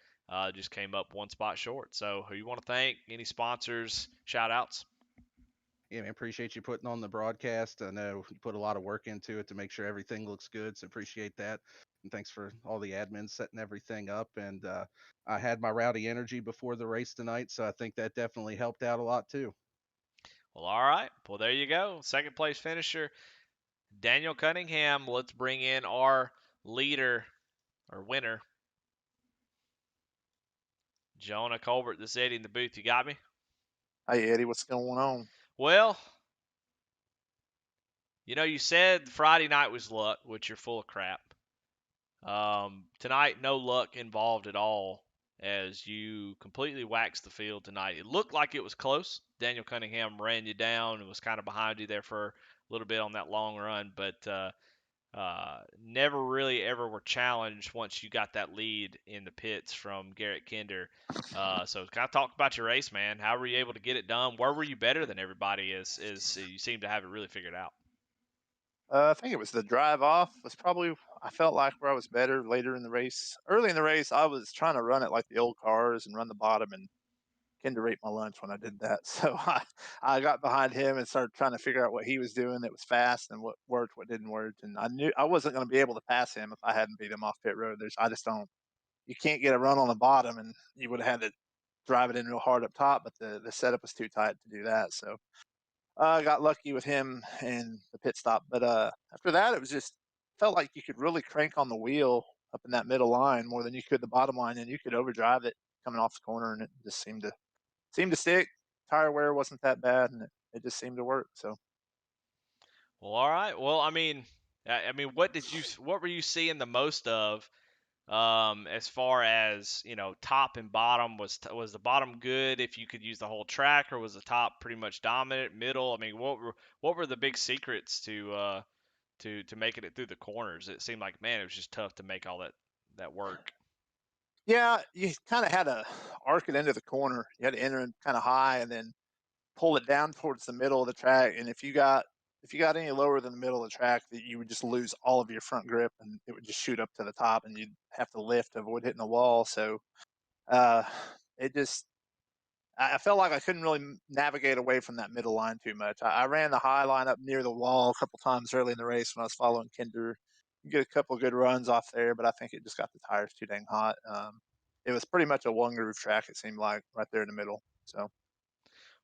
Just came up 1 spot short. So who you want to thank? Any sponsors? Shout outs?
Yeah, man, appreciate you putting on the broadcast. I know you put a lot of work into it to make sure everything looks good, so appreciate that. And thanks for all the admins setting everything up. And I had my rowdy energy before the race tonight, so I think that definitely helped out a lot too.
Well, all right. Well, there you go. Second place finisher, Daniel Cunningham. Let's bring in our leader or winner, Jonah Colbert. This is Eddie in the booth. You got me?
Hey Eddie, what's going on?
Well, you said Friday night was luck, which you're full of crap. Tonight, no luck involved at all as you completely waxed the field tonight. It looked like it was close. Daniel Cunningham ran you down and was kind of behind you there for a little bit on that long run, but never really ever were challenged once you got that lead in the pits from Garrett Kinder. So kind of talk about your race, man. How were you able to get it done? Where were you better than everybody? Is you seem to have it really figured out.
I think it was the drive off was probably I felt like where I was better later in the race. Early in the race, I was trying to run it like the old cars and run the bottom and Kinder ate my lunch when I did that. So I got behind him and started trying to figure out what he was doing that was fast and what worked, what didn't work. And I knew I wasn't going to be able to pass him if I hadn't beat him off pit road. I just don't. You can't get a run on the bottom, and you would have had to drive it in real hard up top, but the setup was too tight to do that. So I got lucky with him and the pit stop, but after that, it was just felt like you could really crank on the wheel up in that middle line more than you could the bottom line, and you could overdrive it coming off the corner, and it just seemed to stick. Tire wear wasn't that bad, and it just seemed to work. So
Well, all right. Well, I mean, what were you seeing the most of, as far as top and bottom? Was the bottom good if you could use the whole track, or was the top pretty much dominant? Middle? I mean, what were the big secrets to making it through the corners? It seemed like, man, it was just tough to make all that work.
Yeah, you kind of had to arc it into the corner. You had to enter it kind of high and then pull it down towards the middle of the track. And if you got any lower than the middle of the track, that you would just lose all of your front grip and it would just shoot up to the top, and you'd have to lift to avoid hitting the wall. So uh, it just I felt like I couldn't really navigate away from that middle line too much. I ran the high line up near the wall a couple times early in the race when I was following Kinder. You get a couple of good runs off there, but I think it just got the tires too dang hot. It was pretty much a one groove track. It seemed like right there in the middle. So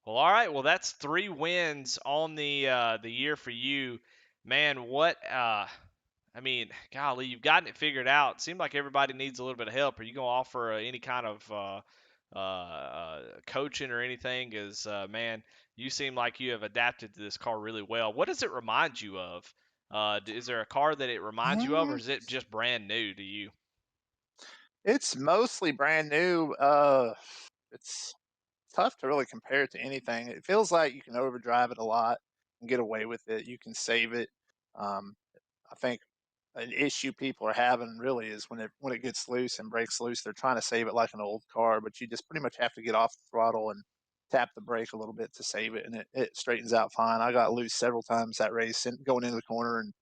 Well, all right. Well, that's 3 wins on the year for you, man. I mean, golly, you've gotten it figured out. Seems like everybody needs a little bit of help. Are you gonna offer any kind of coaching or anything? Because man, you seem like you have adapted to this car really well. What does it remind you of? Is there a car that it reminds you of, or
mm,
is it just brand new to you?
it's mostly brand new. It's tough to really compare it to anything. It feels like you can overdrive it a lot and get away with it. You can save it. Um, I think an issue people are having really is when it gets loose and breaks loose, they're trying to save it like an old car, but you just pretty much have to get off the throttle and tap the brake a little bit to save it, and it straightens out fine. I got loose several times that race and going into the corner, and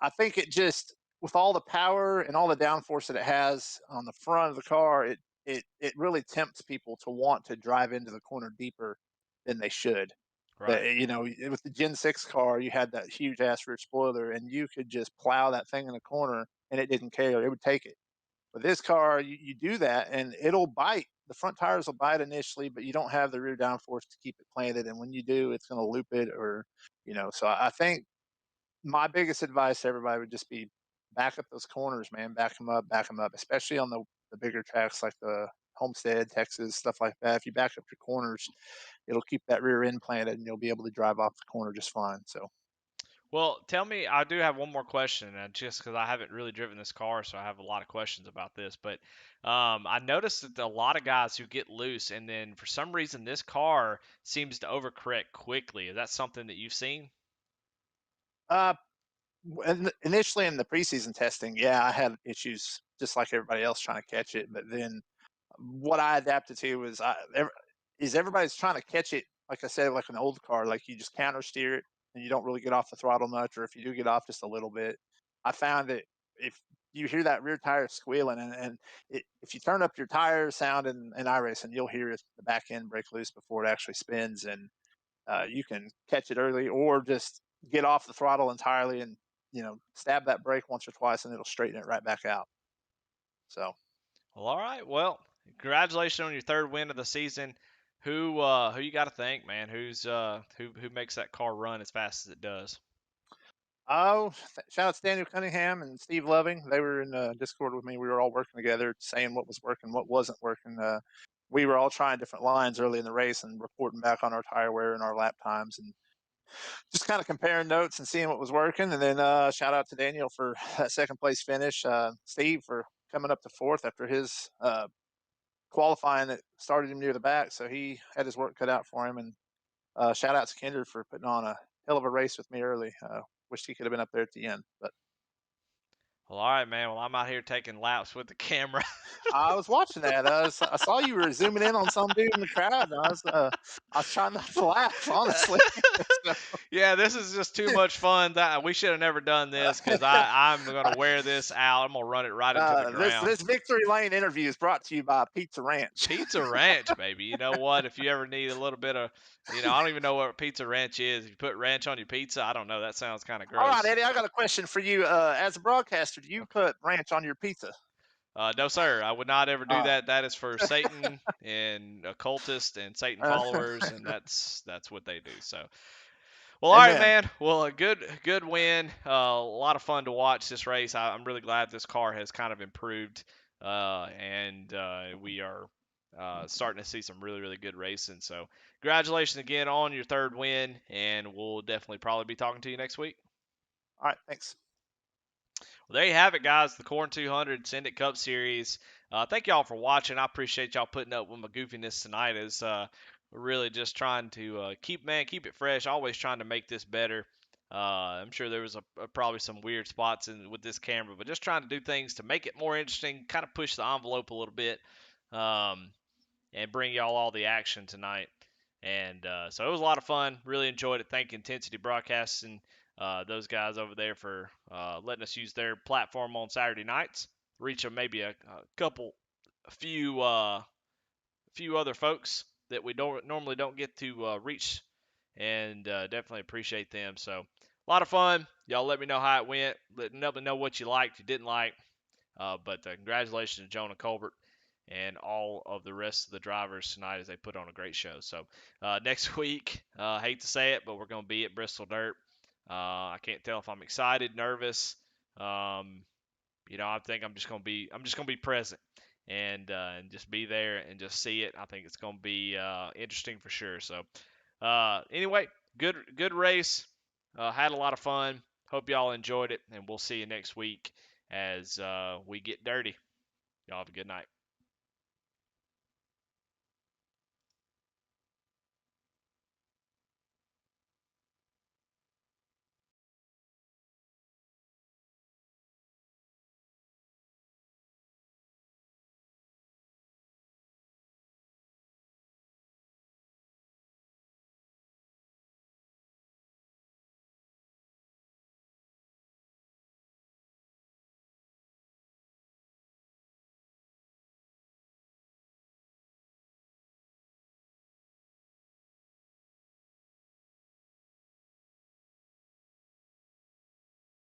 I think it just with all the power and all the downforce that it has on the front of the car, it really tempts people to want to drive into the corner deeper than they should.
Right.
With the Gen 6 car, you had that huge ass rear spoiler, and you could just plow that thing in the corner, and it didn't care. It would take it. With this car, you do that, and it'll bite. The front tires will bite initially, but you don't have the rear downforce to keep it planted. And when you do, it's going to loop it, So I think my biggest advice to everybody would just be back up those corners, man. Back them up, especially on the bigger tracks like the Homestead, Texas, stuff like that. If you back up your corners, it'll keep that rear end planted and you'll be able to drive off the corner just fine. So,
Well, tell me, I do have one more question, and just because I haven't really driven this car, so I have a lot of questions about this. But I noticed that a lot of guys who get loose, and then for some reason, this car seems to overcorrect quickly. Is that something that you've seen?
uh, initially in the preseason testing, yeah, I had issues just like everybody else trying to catch it. But then what I adapted to is everybody's trying to catch it, like I said, like an old car, like you just counter steer it and you don't really get off the throttle much, or if you do get off just a little bit. I found that if you hear that rear tire squealing if you turn up your tire sound in iRacing, you'll hear the back end break loose before it actually spins, and you can catch it early or just get off the throttle entirely and stab that brake once or twice and it'll straighten it right back out. So
Well, all right. Well, congratulations on your third win of the season. Who you got to thank, man? Who makes that car run as fast as it does?
Oh, shout out to Daniel Cunningham and Steve Loving. They were in Discord with me. We were all working together, saying what was working, what wasn't working. We were all trying different lines early in the race and reporting back on our tire wear and our lap times, and just kind of comparing notes and seeing what was working. And then shout out to Daniel for that second place finish. Steve for coming up to fourth after his qualifying that started him near the back, so he had his work cut out for him. And shout out to Kinder for putting on a hell of a race with me early. Wished he could have been up there at the end, but
Well, all right, man. Well, I'm out here taking laps with the camera.
I was watching that. I saw you were zooming in on some dude in the crowd, and I was trying not to laugh, honestly. So,
Yeah, this is just too much fun. That we should have never done this because I'm gonna wear this out. I'm gonna run it right into the
this
ground.
this Victory Lane interview is brought to you by Pizza Ranch.
Pizza Ranch, baby. You know what? If you ever need a little bit of, I don't even know what Pizza Ranch is. If you put ranch on your pizza, I don't know. That sounds kind of
All right,
gross.
Eddie, I got a question for you. As a broadcaster, do you put ranch on your pizza?
No, sir. I would not ever do
Uh,
that. That is for Satan and occultists and Satan followers, and that's what they do. So, well, all right,
amen.
man. Well, a good win. A lot of fun to watch this race. I'm really glad this car has kind of improved, and we are starting to see some really good racing. So, congratulations again on your third win, and we'll definitely probably be talking to you next week.
All right, thanks.
Well, there you have it, guys. The Corn 200 Send It Cup Series. Thank y'all for watching. I appreciate y'all putting up with my goofiness tonight. As we're really just trying to keep it fresh. Always trying to make this better. I'm sure there was probably some weird spots with this camera, but just trying to do things to make it more interesting, kind of push the envelope a little bit, and bring y'all all the action tonight. And so it was a lot of fun. Really enjoyed it. Thank Intensity Broadcasting, those guys over there, for letting us use their platform on Saturday nights. Reach maybe a few other folks that we normally don't get to reach, and definitely appreciate them. So a lot of fun. Y'all let me know how it went. Let me know what you liked, you didn't like. But congratulations to Jonah Colbert and all of the rest of the drivers tonight, as they put on a great show. So next week, hate to say it, but we're going to be at Bristol Dirt. I can't tell if I'm excited, nervous. I think I'm just going to be present and just be there and just see it. I think it's going to be interesting for sure. So anyway, good race. Had a lot of fun. Hope y'all enjoyed it, and we'll see you next week as we get dirty. Y'all have a good night.